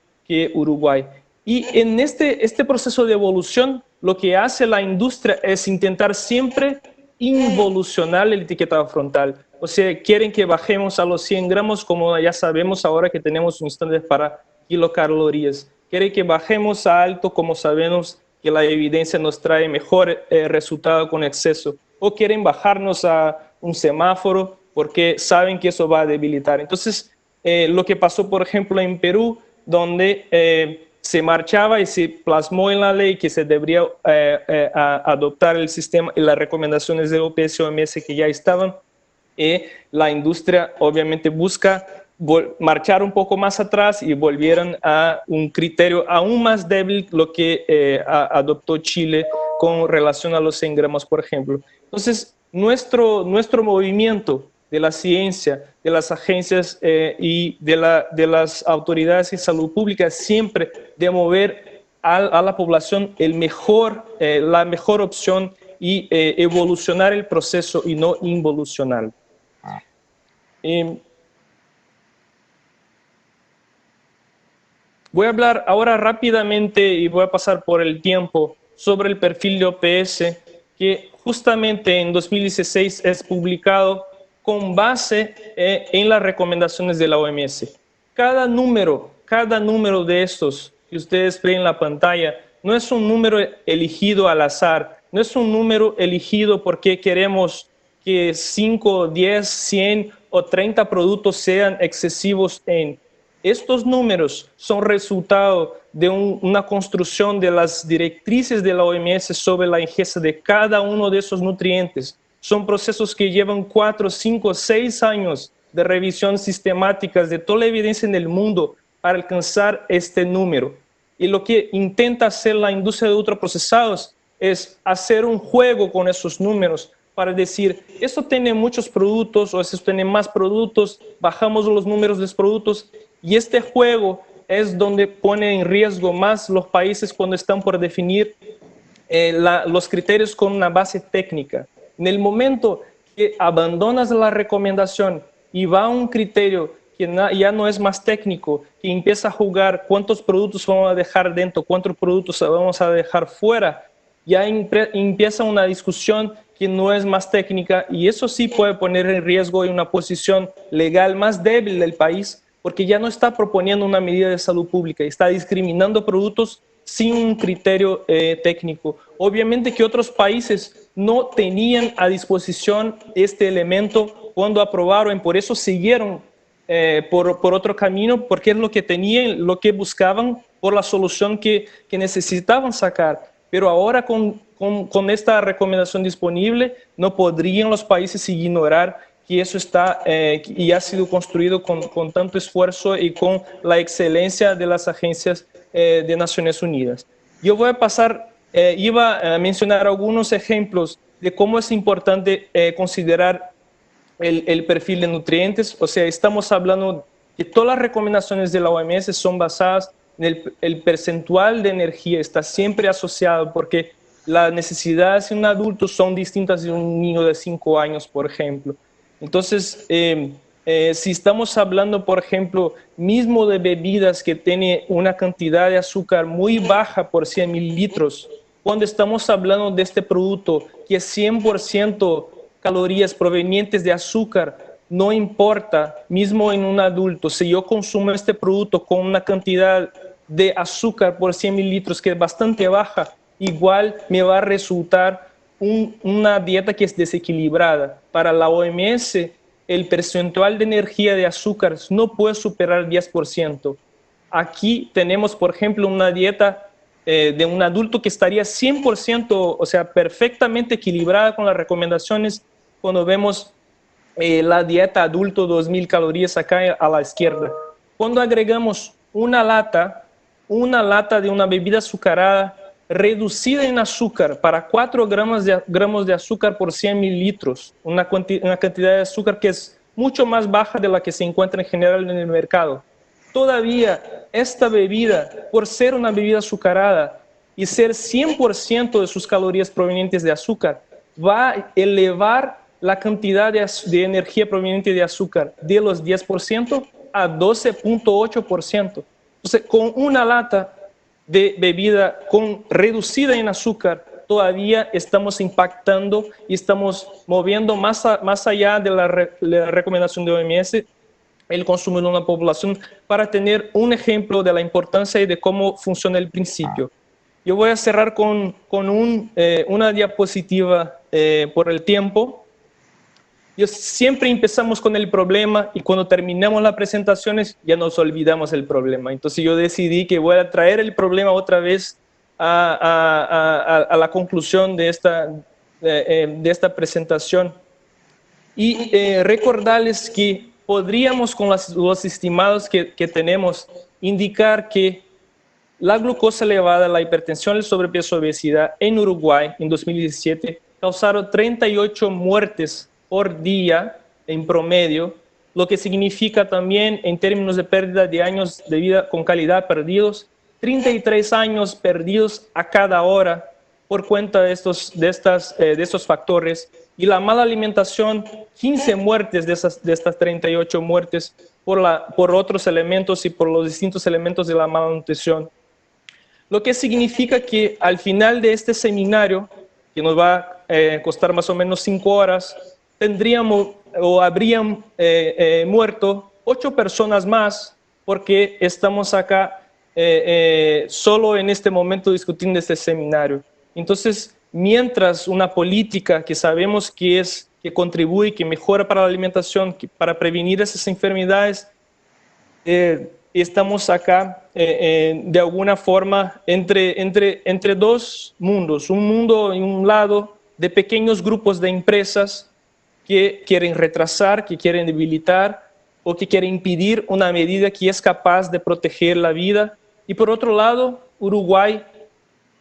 F: Uruguay. Y en este proceso de evolución, lo que hace la industria es intentar siempre involucionar el etiquetado frontal. O sea, quieren que bajemos a los 100 gramos, como ya sabemos ahora que tenemos un estándar para kilocalorías. Quieren que bajemos a alto, como sabemos que la evidencia nos trae mejor resultado con exceso. O quieren bajarnos a un semáforo porque saben que eso va a debilitar. Entonces, lo que pasó, por ejemplo, en Perú, donde se marchaba y se plasmó en la ley que se debería adoptar el sistema y las recomendaciones de OPS-OMS que ya estaban, la industria obviamente busca marchar un poco más atrás y volvieron a un criterio aún más débil, lo que adoptó Chile con relación a los 100 gramos, por ejemplo. Entonces, nuestro movimiento de la ciencia, de las agencias y de las autoridades de salud pública, siempre de mover a la población la mejor opción y evolucionar el proceso y no involucionar. Voy a hablar ahora rápidamente y voy a pasar por el tiempo sobre el perfil de OPS que justamente en 2016 es publicado con base en las recomendaciones de la OMS. Cada número de estos que ustedes ven en la pantalla no es un número elegido al azar, no es un número elegido porque queremos que 5, 10, 100 o 30 productos sean excesivos en... Estos números son resultado de una construcción de las directrices de la OMS sobre la ingesta de cada uno de esos nutrientes. Son procesos que llevan 4, 5, 6 años de revisión sistemáticas de toda la evidencia en el mundo para alcanzar este número. Y lo que intenta hacer la industria de ultraprocesados es hacer un juego con esos números para decir, esto tiene muchos productos o esto tiene más productos, bajamos los números de los productos. Y este juego es donde pone en riesgo más los países cuando están por definir los criterios con una base técnica. En el momento que abandonas la recomendación y va a un criterio que ya no es más técnico, que empieza a jugar cuántos productos vamos a dejar dentro, cuántos productos vamos a dejar fuera, ya empieza una discusión que no es más técnica y eso sí puede poner en riesgo en una posición legal más débil del país, porque ya no está proponiendo una medida de salud pública, está discriminando productos sin un criterio técnico. Obviamente que otros países no tenían a disposición este elemento cuando aprobaron, por eso siguieron por otro camino, porque es lo que tenían, lo que buscaban por la solución que necesitaban sacar. Pero ahora con esta recomendación disponible, no podrían los países ignorar que eso está y ha sido construido con tanto esfuerzo y con la excelencia de las agencias de Naciones Unidas. Yo voy a pasar, iba a mencionar algunos ejemplos de cómo es importante considerar el perfil de nutrientes. O sea, estamos hablando que todas las recomendaciones de la OMS son basadas en el percentual de energía, está siempre asociado porque las necesidades de un adulto son distintas de un niño de 5 años, por ejemplo. Entonces, si estamos hablando, por ejemplo, mismo de bebidas que tienen una cantidad de azúcar muy baja por 100 mililitros, cuando estamos hablando de este producto que es 100% calorías provenientes de azúcar, no importa, mismo en un adulto, si yo consumo este producto con una cantidad de azúcar por 100 mililitros que es bastante baja, igual me va a resultar una dieta que es desequilibrada. Para la OMS, el percentual de energía de azúcar no puede superar el 10%. Aquí tenemos, por ejemplo, una dieta de un adulto que estaría 100%, o sea, perfectamente equilibrada con las recomendaciones cuando vemos la dieta adulto 2000 calorías acá a la izquierda. Cuando agregamos una lata de una bebida azucarada reducida en azúcar para 4 gramos de azúcar por 100 mililitros, una cantidad de azúcar que es mucho más baja de la que se encuentra en general en el mercado. Todavía esta bebida, por ser una bebida azucarada y ser 100% de sus calorías provenientes de azúcar, va a elevar la cantidad de energía proveniente de azúcar de los 10% a 12.8%. Entonces, con una lata de bebida reducida en azúcar, todavía estamos impactando y estamos moviendo más allá de la recomendación de OMS el consumo de una población para tener un ejemplo de la importancia y de cómo funciona el principio. Yo voy a cerrar con una diapositiva por el tiempo. Siempre empezamos con el problema y cuando terminamos las presentaciones ya nos olvidamos del problema. Entonces yo decidí que voy a traer el problema otra vez a la conclusión de esta presentación y recordarles que podríamos con los estimados que tenemos indicar que la glucosa elevada, la hipertensión, el sobrepeso, obesidad en Uruguay en 2017 causaron 38 muertes por día en promedio, lo que significa también en términos de pérdida de años de vida con calidad perdidos, 33 años perdidos a cada hora por cuenta de estos factores, y la mala alimentación, 15 muertes de estas 38 muertes por otros elementos y por los distintos elementos de la malnutrición. Lo que significa que al final de este seminario, que nos va a costar más o menos 5 horas, tendríamos o habrían muerto 8 personas más, porque estamos acá solo en este momento discutiendo este seminario. Entonces, mientras una política que sabemos que contribuye, que mejora para la alimentación, para prevenir esas enfermedades, estamos acá de alguna forma entre dos mundos. Un mundo, en un lado, de pequeños grupos de empresas que quieren retrasar, que quieren debilitar o que quieren impedir una medida que es capaz de proteger la vida. Y por otro lado, Uruguay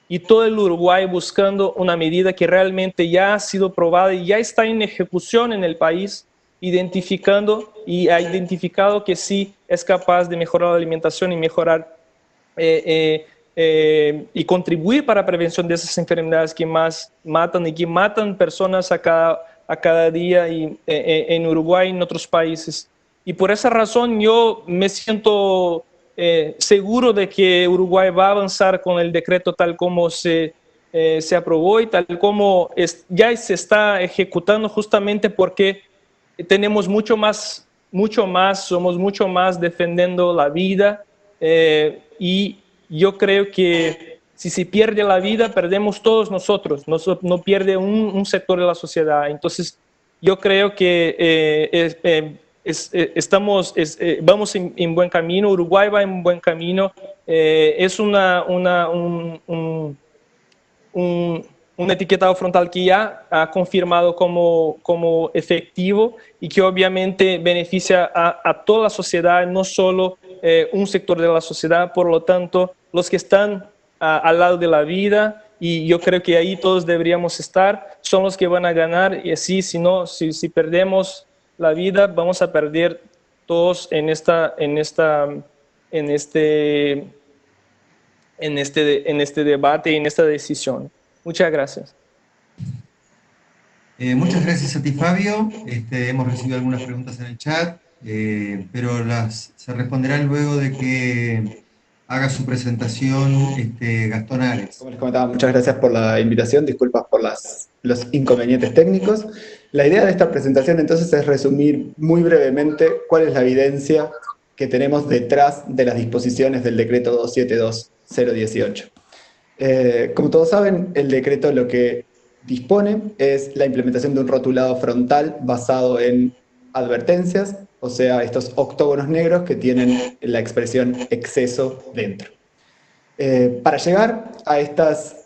F: y todo el Uruguay buscando una medida que realmente ya ha sido probada y ya está en ejecución en el país, identificando y ha identificado que sí es capaz de mejorar la alimentación y mejorar y contribuir para la prevención de esas enfermedades que más matan y que matan personas a cada día y, en Uruguay y en otros países. Y por esa razón yo me siento seguro de que Uruguay va a avanzar con el decreto tal como se aprobó y tal como ya se está ejecutando, justamente porque tenemos somos mucho más defendiendo la vida, y yo creo que si se pierde la vida, perdemos todos nosotros, no pierde un sector de la sociedad. Entonces, yo creo que vamos en buen camino, Uruguay va en buen camino, es un etiquetado frontal que ya ha confirmado como efectivo y que obviamente beneficia a toda la sociedad, no solo un sector de la sociedad. Por lo tanto, los que están al lado de la vida, y yo creo que ahí todos deberíamos estar, son los que van a ganar. Y así, si perdemos la vida, vamos a perder todos en este debate y en esta decisión. Muchas gracias.
A: Muchas gracias a ti, Fabio. Hemos recibido algunas preguntas en el chat, pero se responderán luego de que haga su presentación Gastón Ares.
G: Como les comentaba, muchas gracias por la invitación, disculpas por los inconvenientes técnicos. La idea de esta presentación entonces es resumir muy brevemente cuál es la evidencia que tenemos detrás de las disposiciones del decreto 272/018. Como todos saben, el decreto lo que dispone es la implementación de un rotulado frontal basado en advertencias, o sea, estos octógonos negros que tienen la expresión exceso dentro. Para llegar a estas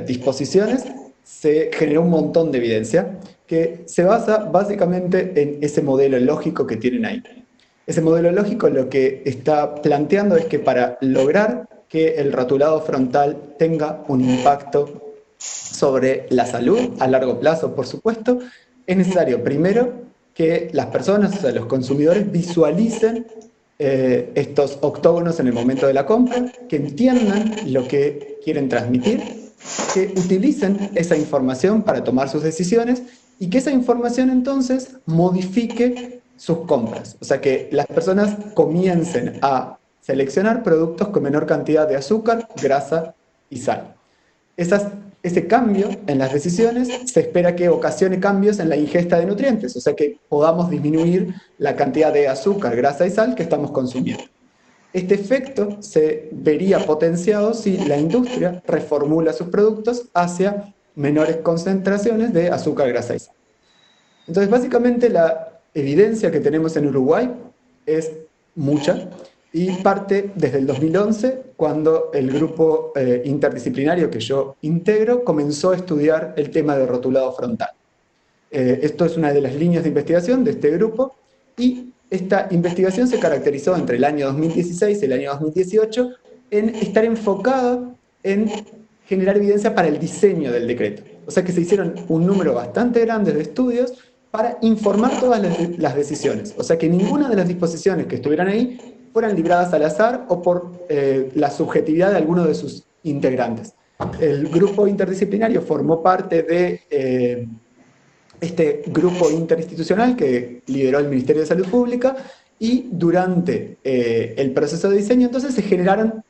G: disposiciones se generó un montón de evidencia que se basa básicamente en ese modelo lógico que tienen ahí. Ese modelo lógico lo que está planteando es que para lograr que el rotulado frontal tenga un impacto sobre la salud a largo plazo, por supuesto, es necesario primero que las personas, o sea, los consumidores, visualicen estos octógonos en el momento de la compra, que entiendan lo que quieren transmitir, que utilicen esa información para tomar sus decisiones y que esa información entonces modifique sus compras. O sea, que las personas comiencen a seleccionar productos con menor cantidad de azúcar, grasa y sal. Ese cambio en las decisiones se espera que ocasione cambios en la ingesta de nutrientes, o sea que podamos disminuir la cantidad de azúcar, grasa y sal que estamos consumiendo. Este efecto se vería potenciado si la industria reformula sus productos hacia menores concentraciones de azúcar, grasa y sal. Entonces, básicamente la evidencia que tenemos en Uruguay es mucha, y parte desde el 2011, cuando el grupo interdisciplinario que yo integro comenzó a estudiar el tema de rotulado frontal. Esto es una de las líneas de investigación de este grupo, y esta investigación se caracterizó entre el año 2016 y el año 2018 en estar enfocada en generar evidencia para el diseño del decreto. O sea que se hicieron un número bastante grande de estudios para informar todas las decisiones. O sea, que ninguna de las disposiciones que estuvieran ahí fueran libradas al azar o por la subjetividad de alguno de sus integrantes. El grupo interdisciplinario formó parte de este grupo interinstitucional que lideró el Ministerio de Salud Pública, y durante el proceso de diseño entonces se generaron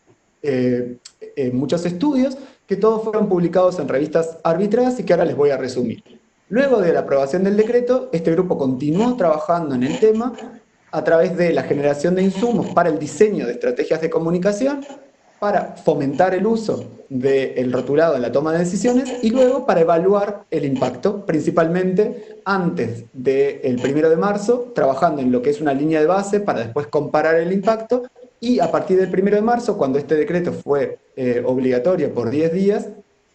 G: muchos estudios que todos fueron publicados en revistas arbitradas y que ahora les voy a resumir. Luego de la aprobación del decreto, este grupo continuó trabajando en el tema a través de la generación de insumos para el diseño de estrategias de comunicación, para fomentar el uso del rotulado en la toma de decisiones y luego para evaluar el impacto, principalmente antes del 1 de marzo, trabajando en lo que es una línea de base para después comparar el impacto, y a partir del 1 de marzo, cuando este decreto fue obligatorio por 10 días,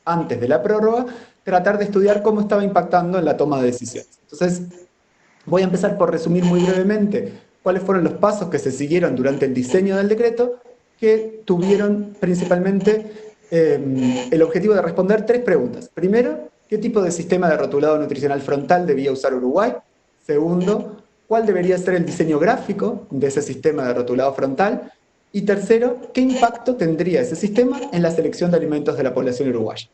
G: antes de la prórroga, tratar de estudiar cómo estaba impactando en la toma de decisiones. Entonces, voy a empezar por resumir muy brevemente cuáles fueron los pasos que se siguieron durante el diseño del decreto, que tuvieron principalmente el objetivo de responder 3 preguntas. Primero, ¿qué tipo de sistema de rotulado nutricional frontal debía usar Uruguay? Segundo, ¿cuál debería ser el diseño gráfico de ese sistema de rotulado frontal? Y tercero, ¿qué impacto tendría ese sistema en la selección de alimentos de la población uruguaya?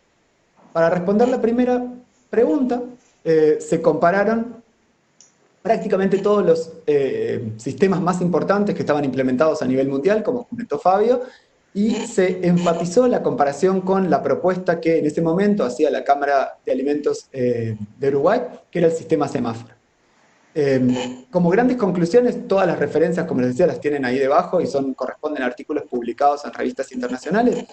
G: Para responder la primera pregunta, se compararon prácticamente todos los sistemas más importantes que estaban implementados a nivel mundial, como comentó Fabio, y se enfatizó la comparación con la propuesta que en ese momento hacía la Cámara de Alimentos de Uruguay, que era el sistema semáforo. Como grandes conclusiones, todas las referencias, como les decía, las tienen ahí debajo y corresponden a artículos publicados en revistas internacionales.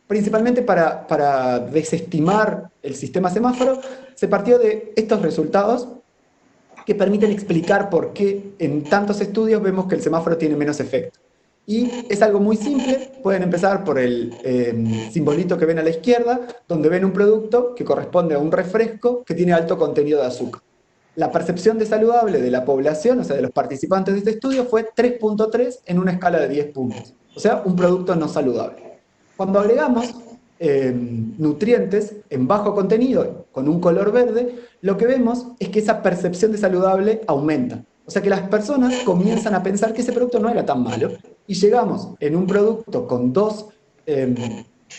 G: Principalmente para desestimar el sistema semáforo, se partió de estos resultados que permiten explicar por qué en tantos estudios vemos que el semáforo tiene menos efecto. Y es algo muy simple, pueden empezar por el simbolito que ven a la izquierda, donde ven un producto que corresponde a un refresco que tiene alto contenido de azúcar. La percepción de saludable de la población, o sea, de los participantes de este estudio, fue 3.3 en una escala de 10 puntos. O sea, un producto no saludable. Cuando agregamos nutrientes en bajo contenido con un color verde, lo que vemos es que esa percepción de saludable aumenta. O sea que las personas comienzan a pensar que ese producto no era tan malo, y llegamos en un producto con 2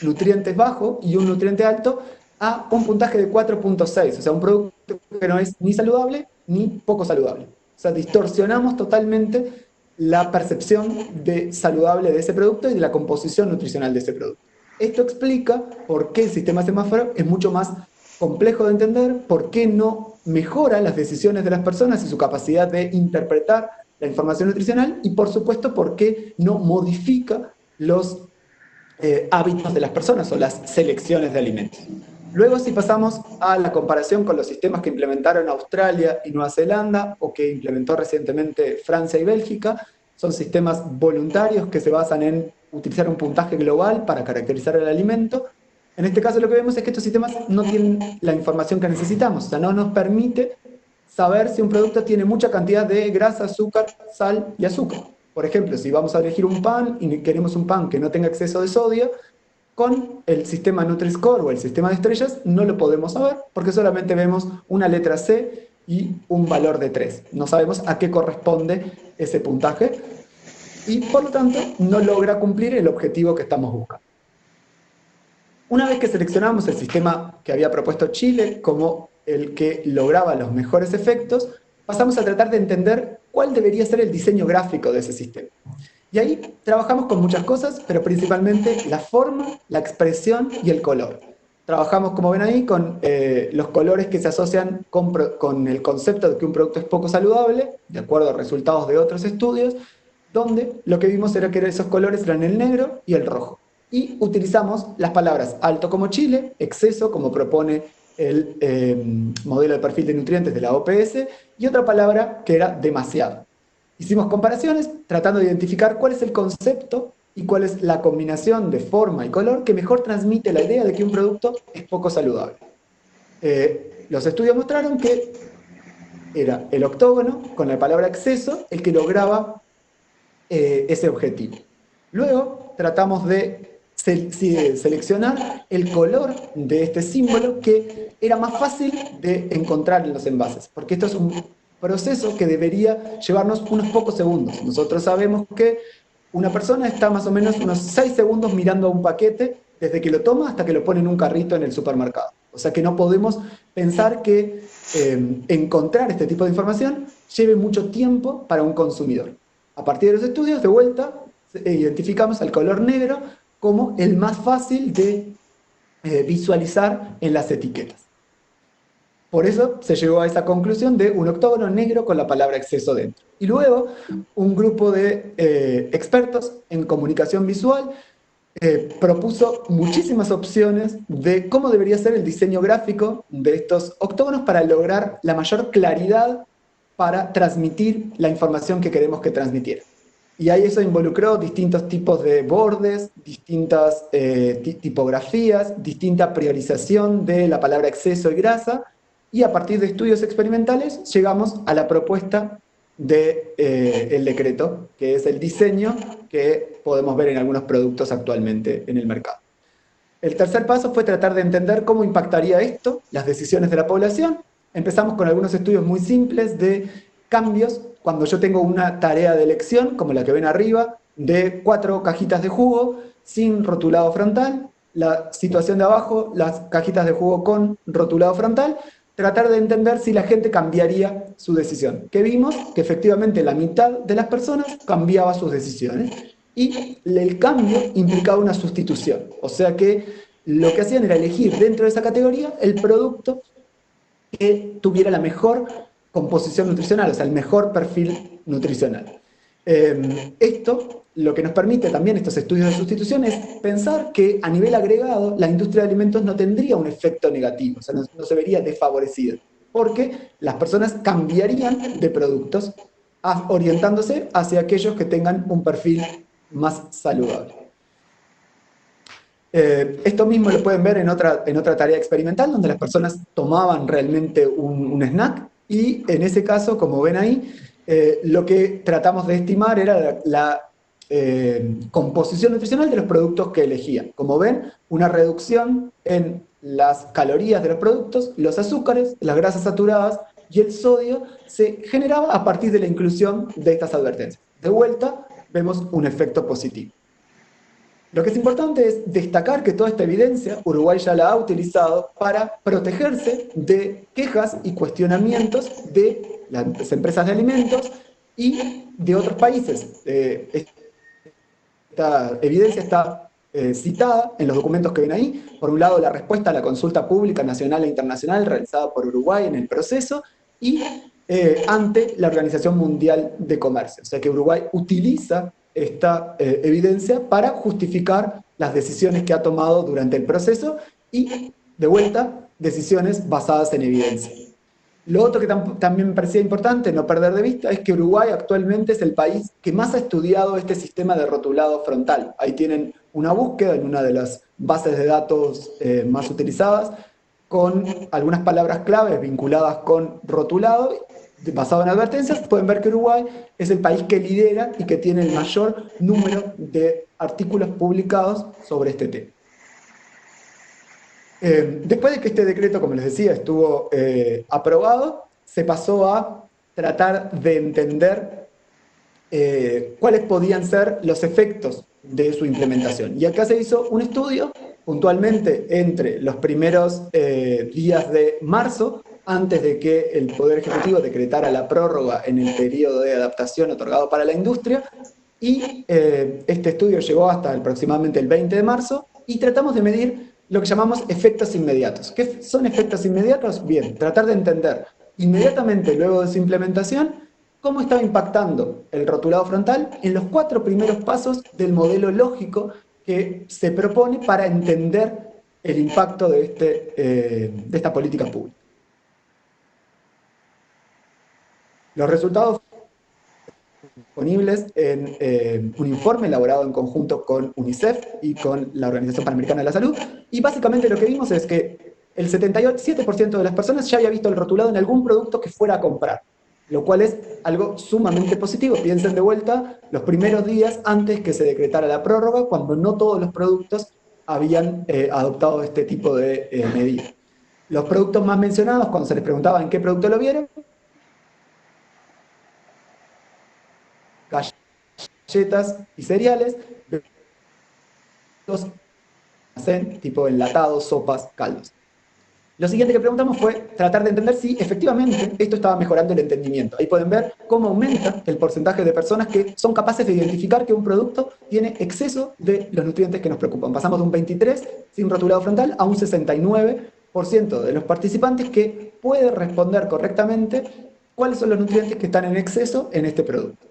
G: nutrientes bajos y un nutriente alto a un puntaje de 4.6, o sea, un producto que no es ni saludable ni poco saludable. O sea, distorsionamos totalmente la percepción de saludable de ese producto y de la composición nutricional de ese producto. Esto explica por qué el sistema semáforo es mucho más complejo de entender, por qué no mejora las decisiones de las personas y su capacidad de interpretar la información nutricional, y por supuesto por qué no modifica los hábitos de las personas o las selecciones de alimentos. Luego, si pasamos a la comparación con los sistemas que implementaron Australia y Nueva Zelanda, o que implementó recientemente Francia y Bélgica, son sistemas voluntarios que se basan en utilizar un puntaje global para caracterizar el alimento. En este caso lo que vemos es que estos sistemas no tienen la información que necesitamos, o sea, no nos permite saber si un producto tiene mucha cantidad de grasa, azúcar, sal y azúcar. Por ejemplo, si vamos a elegir un pan y queremos un pan que no tenga exceso de sodio, con el sistema Nutri-Score o el sistema de estrellas no lo podemos saber porque solamente vemos una letra C y un valor de 3. No sabemos a qué corresponde ese puntaje y por lo tanto no logra cumplir el objetivo que estamos buscando. Una vez que seleccionamos el sistema que había propuesto Chile como el que lograba los mejores efectos, pasamos a tratar de entender cuál debería ser el diseño gráfico de ese sistema. Y ahí trabajamos con muchas cosas, pero principalmente la forma, la expresión y el color. Trabajamos, como ven ahí, con los colores que se asocian con el concepto de que un producto es poco saludable, de acuerdo a resultados de otros estudios, donde lo que vimos era que esos colores eran el negro y el rojo. Y utilizamos las palabras alto como Chile, exceso, como propone el modelo de perfil de nutrientes de la OPS, y otra palabra que era demasiado. Hicimos comparaciones tratando de identificar cuál es el concepto y cuál es la combinación de forma y color que mejor transmite la idea de que un producto es poco saludable. Los estudios mostraron que era el octógono con la palabra exceso el que lograba ese objetivo. Luego tratamos de seleccionar el color de este símbolo que era más fácil de encontrar en los envases, porque esto es un proceso que debería llevarnos unos pocos segundos. Nosotros sabemos que una persona está más o menos unos 6 segundos mirando a un paquete desde que lo toma hasta que lo pone en un carrito en el supermercado. O sea que no podemos pensar que encontrar este tipo de información lleve mucho tiempo para un consumidor. A partir de los estudios, de vuelta, identificamos al color negro como el más fácil de visualizar en las etiquetas. Por eso se llegó a esa conclusión de un octógono negro con la palabra exceso dentro. Y luego un grupo de expertos en comunicación visual propuso muchísimas opciones de cómo debería ser el diseño gráfico de estos octógonos para lograr la mayor claridad para transmitir la información que queremos que transmitiera. Y ahí eso involucró distintos tipos de bordes, distintas tipografías, distinta priorización de la palabra exceso y grasa, y a partir de estudios experimentales llegamos a la propuesta del decreto, que es el diseño que podemos ver en algunos productos actualmente en el mercado. El tercer paso fue tratar de entender cómo impactaría esto las decisiones de la población. Empezamos con algunos estudios muy simples de cambios. Cuando yo tengo una tarea de elección, como la que ven arriba, de 4 cajitas de jugo sin rotulado frontal, la situación de abajo, las cajitas de jugo con rotulado frontal, tratar de entender si la gente cambiaría su decisión. Que vimos que efectivamente la mitad de las personas cambiaba sus decisiones y el cambio implicaba una sustitución. O sea que lo que hacían era elegir dentro de esa categoría el producto que tuviera la mejor composición nutricional, o sea, el mejor perfil nutricional. Esto lo que nos permite también estos estudios de sustitución es pensar que a nivel agregado la industria de alimentos no tendría un efecto negativo, o sea, no se vería desfavorecida, porque las personas cambiarían de productos orientándose hacia aquellos que tengan un perfil más saludable. Esto mismo lo pueden ver en otra tarea experimental, donde las personas tomaban realmente un snack, y en ese caso, como ven ahí, lo que tratamos de estimar era la composición nutricional de los productos que elegían. Como ven, una reducción en las calorías de los productos, los azúcares, las grasas saturadas y el sodio se generaba a partir de la inclusión de estas advertencias. De vuelta, vemos un efecto positivo. Lo que es importante es destacar que toda esta evidencia Uruguay ya la ha utilizado para protegerse de quejas y cuestionamientos de las empresas de alimentos y de otros países. Esta evidencia está citada en los documentos que ven ahí. Por un lado, la respuesta a la consulta pública nacional e internacional realizada por Uruguay en el proceso y ante la Organización Mundial de Comercio. O sea que Uruguay utiliza esta evidencia para justificar las decisiones que ha tomado durante el proceso y, de vuelta, decisiones basadas en evidencia. Lo otro que también me parecía importante no perder de vista es que Uruguay actualmente es el país que más ha estudiado este sistema de rotulado frontal. Ahí tienen una búsqueda en una de las bases de datos más utilizadas con algunas palabras claves vinculadas con rotulado basado en advertencias. Pueden ver que Uruguay es el país que lidera y que tiene el mayor número de artículos publicados sobre este tema. Después de que este decreto, como les decía, estuvo aprobado, se pasó a tratar de entender cuáles podían ser los efectos de su implementación. Y acá se hizo un estudio, puntualmente entre los primeros días de marzo, antes de que el Poder Ejecutivo decretara la prórroga en el periodo de adaptación otorgado para la industria, y este estudio llegó hasta aproximadamente el 20 de marzo, y tratamos de medir lo que llamamos efectos inmediatos. ¿Qué son efectos inmediatos? Bien, tratar de entender inmediatamente luego de su implementación cómo estaba impactando el rotulado frontal en los 4 primeros pasos del modelo lógico que se propone para entender el impacto de esta política pública. Los resultados disponibles en un informe elaborado en conjunto con UNICEF y con la Organización Panamericana de la Salud, y básicamente lo que vimos es que el 77% de las personas ya había visto el rotulado en algún producto que fuera a comprar, lo cual es algo sumamente positivo. Piensen de vuelta los primeros días antes que se decretara la prórroga, cuando no todos los productos habían adoptado este tipo de medidas. Los productos más mencionados, cuando se les preguntaba en qué producto lo vieron, galletas y cereales, tipo enlatados, sopas, caldos. Lo siguiente que preguntamos fue tratar de entender si efectivamente esto estaba mejorando el entendimiento. Ahí pueden ver cómo aumenta el porcentaje de personas que son capaces de identificar que un producto tiene exceso de los nutrientes que nos preocupan. Pasamos de un 23% sin rotulado frontal a un 69% de los participantes que puede responder correctamente cuáles son los nutrientes que están en exceso en este producto.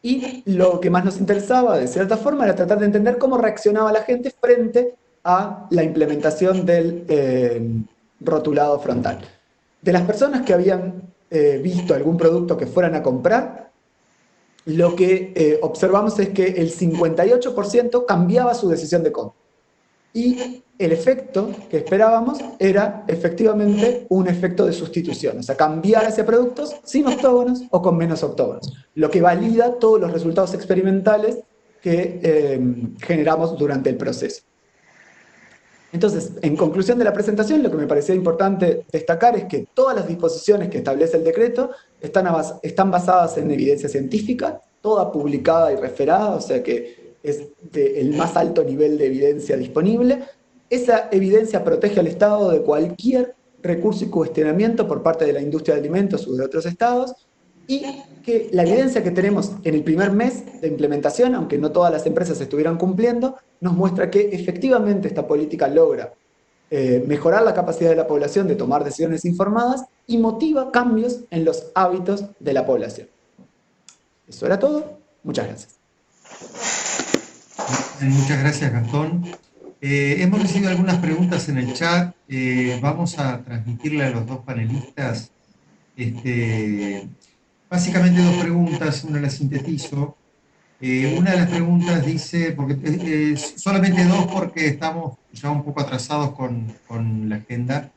G: Y lo que más nos interesaba, de cierta forma, era tratar de entender cómo reaccionaba la gente frente a la implementación del rotulado frontal. De las personas que habían visto algún producto que fueran a comprar, lo que observamos es que el 58% cambiaba su decisión de compra. Y el efecto que esperábamos era efectivamente un efecto de sustitución, o sea, cambiar hacia productos sin octógonos o con menos octógonos, lo que valida todos los resultados experimentales que generamos durante el proceso. Entonces, en conclusión de la presentación, lo que me parecía importante destacar es que todas las disposiciones que establece el decreto están basadas en evidencia científica, toda publicada y referada, o sea que es del más alto nivel de evidencia disponible. Esa evidencia protege al Estado de cualquier recurso y cuestionamiento por parte de la industria de alimentos u de otros estados, y que la evidencia que tenemos en el primer mes de implementación, aunque no todas las empresas estuvieran cumpliendo, nos muestra que efectivamente esta política logra mejorar la capacidad de la población de tomar decisiones informadas y motiva cambios en los hábitos de la población. Eso era todo. Muchas gracias.
A: Muchas gracias, Gastón. Hemos recibido algunas preguntas en el chat. Vamos a transmitirle a los dos panelistas básicamente dos preguntas, una la sintetizo. Una de las preguntas dice, porque solamente dos porque estamos ya un poco atrasados con la agenda.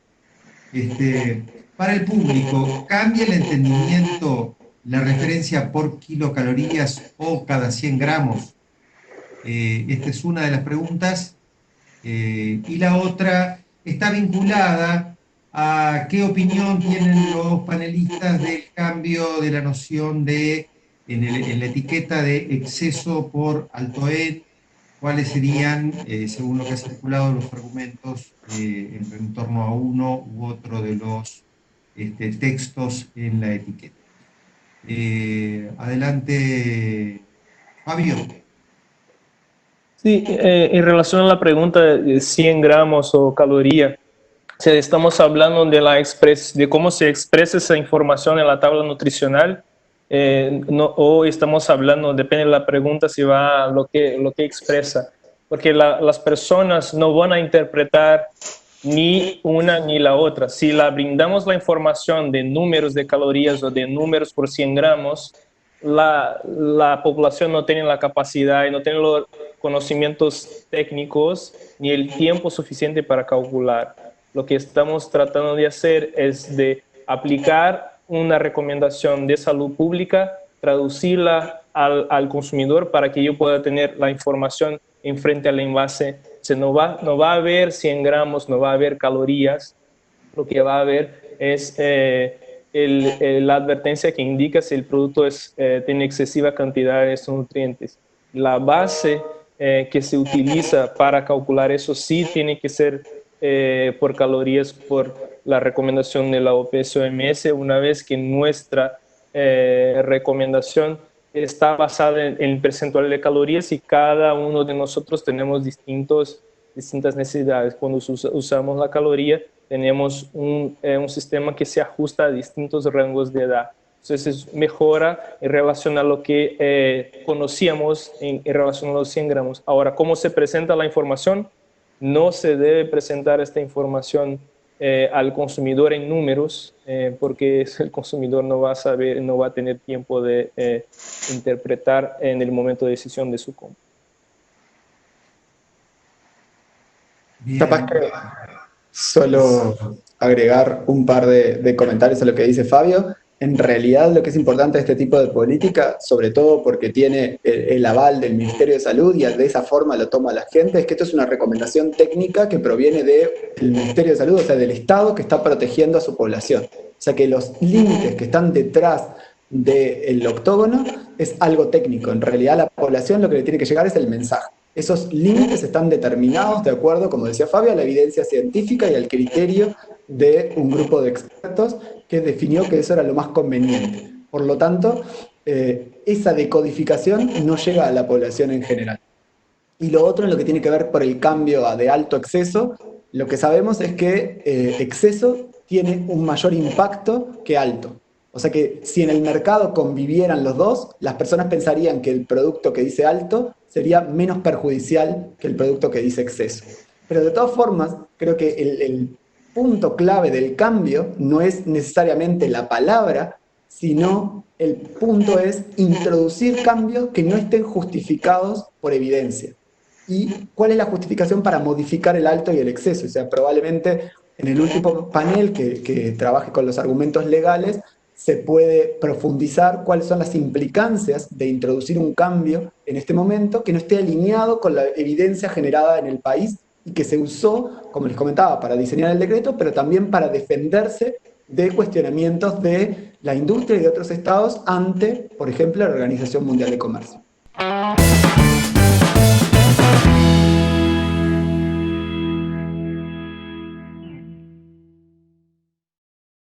A: Para el público, ¿cambia el entendimiento la referencia por kilocalorías o cada 100 gramos? Esta es una de las preguntas. Y la otra está vinculada a qué opinión tienen los panelistas del cambio de la noción de, en la etiqueta de exceso por alto ED, cuáles serían, según lo que ha circulado, los argumentos en torno a uno u otro de los textos en la etiqueta. Adelante, Fabio.
F: Sí, en relación a la pregunta de 100 gramos o caloría, si estamos hablando de cómo se expresa esa información en la tabla nutricional, o estamos hablando, depende de la pregunta, si va a lo que expresa, porque las personas no van a interpretar ni una ni la otra. Si la brindamos la información de números de calorías o de números por 100 gramos, la población no tiene la capacidad y no tiene los conocimientos técnicos ni el tiempo suficiente para calcular. Lo que estamos tratando de hacer es de aplicar una recomendación de salud pública, traducirla al consumidor para que yo pueda tener la información enfrente al envase. No va a haber 100 gramos, no va a haber calorías. Lo que va a haber es la advertencia que indica si el producto tiene excesiva cantidad de estos nutrientes. La base que se utiliza para calcular eso sí tiene que ser por calorías, por la recomendación de la OPS-OMS, una vez que nuestra recomendación está basada en el percentual de calorías y cada uno de nosotros tenemos distintas necesidades. Cuando usamos la caloría, tenemos un sistema que se ajusta a distintos rangos de edad. Entonces, mejora en relación a lo que conocíamos en relación a los 100 gramos. Ahora, ¿cómo se presenta la información? No se debe presentar esta información al consumidor en números, porque el consumidor no va a saber, no va a tener tiempo de interpretar en el momento de decisión de su compra.
G: Capaz que solo agregar un par de comentarios a lo que dice Fabio. en realidad lo que es importante de este tipo de política, sobre todo porque tiene el aval del Ministerio de Salud y de esa forma lo toma la gente, es que esto es una recomendación técnica que proviene del Ministerio de Salud, o sea, del Estado que está protegiendo a su población. O sea que los límites que están detrás del octógono es algo técnico. En realidad a la población lo que le tiene que llegar es el mensaje. Esos límites están determinados de acuerdo, como decía Fabio, a la evidencia científica y al criterio de un grupo de expertos que definió que eso era lo más conveniente. Por lo tanto, esa decodificación no llega a la población en general. Y lo otro, en lo que tiene que ver por el cambio a de alto exceso, lo que sabemos es que exceso tiene un mayor impacto que alto. O sea que si en el mercado convivieran los dos, las personas pensarían que el producto que dice alto sería menos perjudicial que el producto que dice exceso. Pero de todas formas, creo que el punto clave del cambio no es necesariamente la palabra, sino el punto es introducir cambios que no estén justificados por evidencia. ¿Y cuál es la justificación para modificar el alto y el exceso? O sea, probablemente en el último panel que trabaje con los argumentos legales, se puede profundizar cuáles son las implicancias de introducir un cambio en este momento que no esté alineado con la evidencia generada en el país y que se usó, como les comentaba, para diseñar el decreto, pero también para defenderse de cuestionamientos de la industria y de otros estados ante, por ejemplo, la Organización Mundial de Comercio.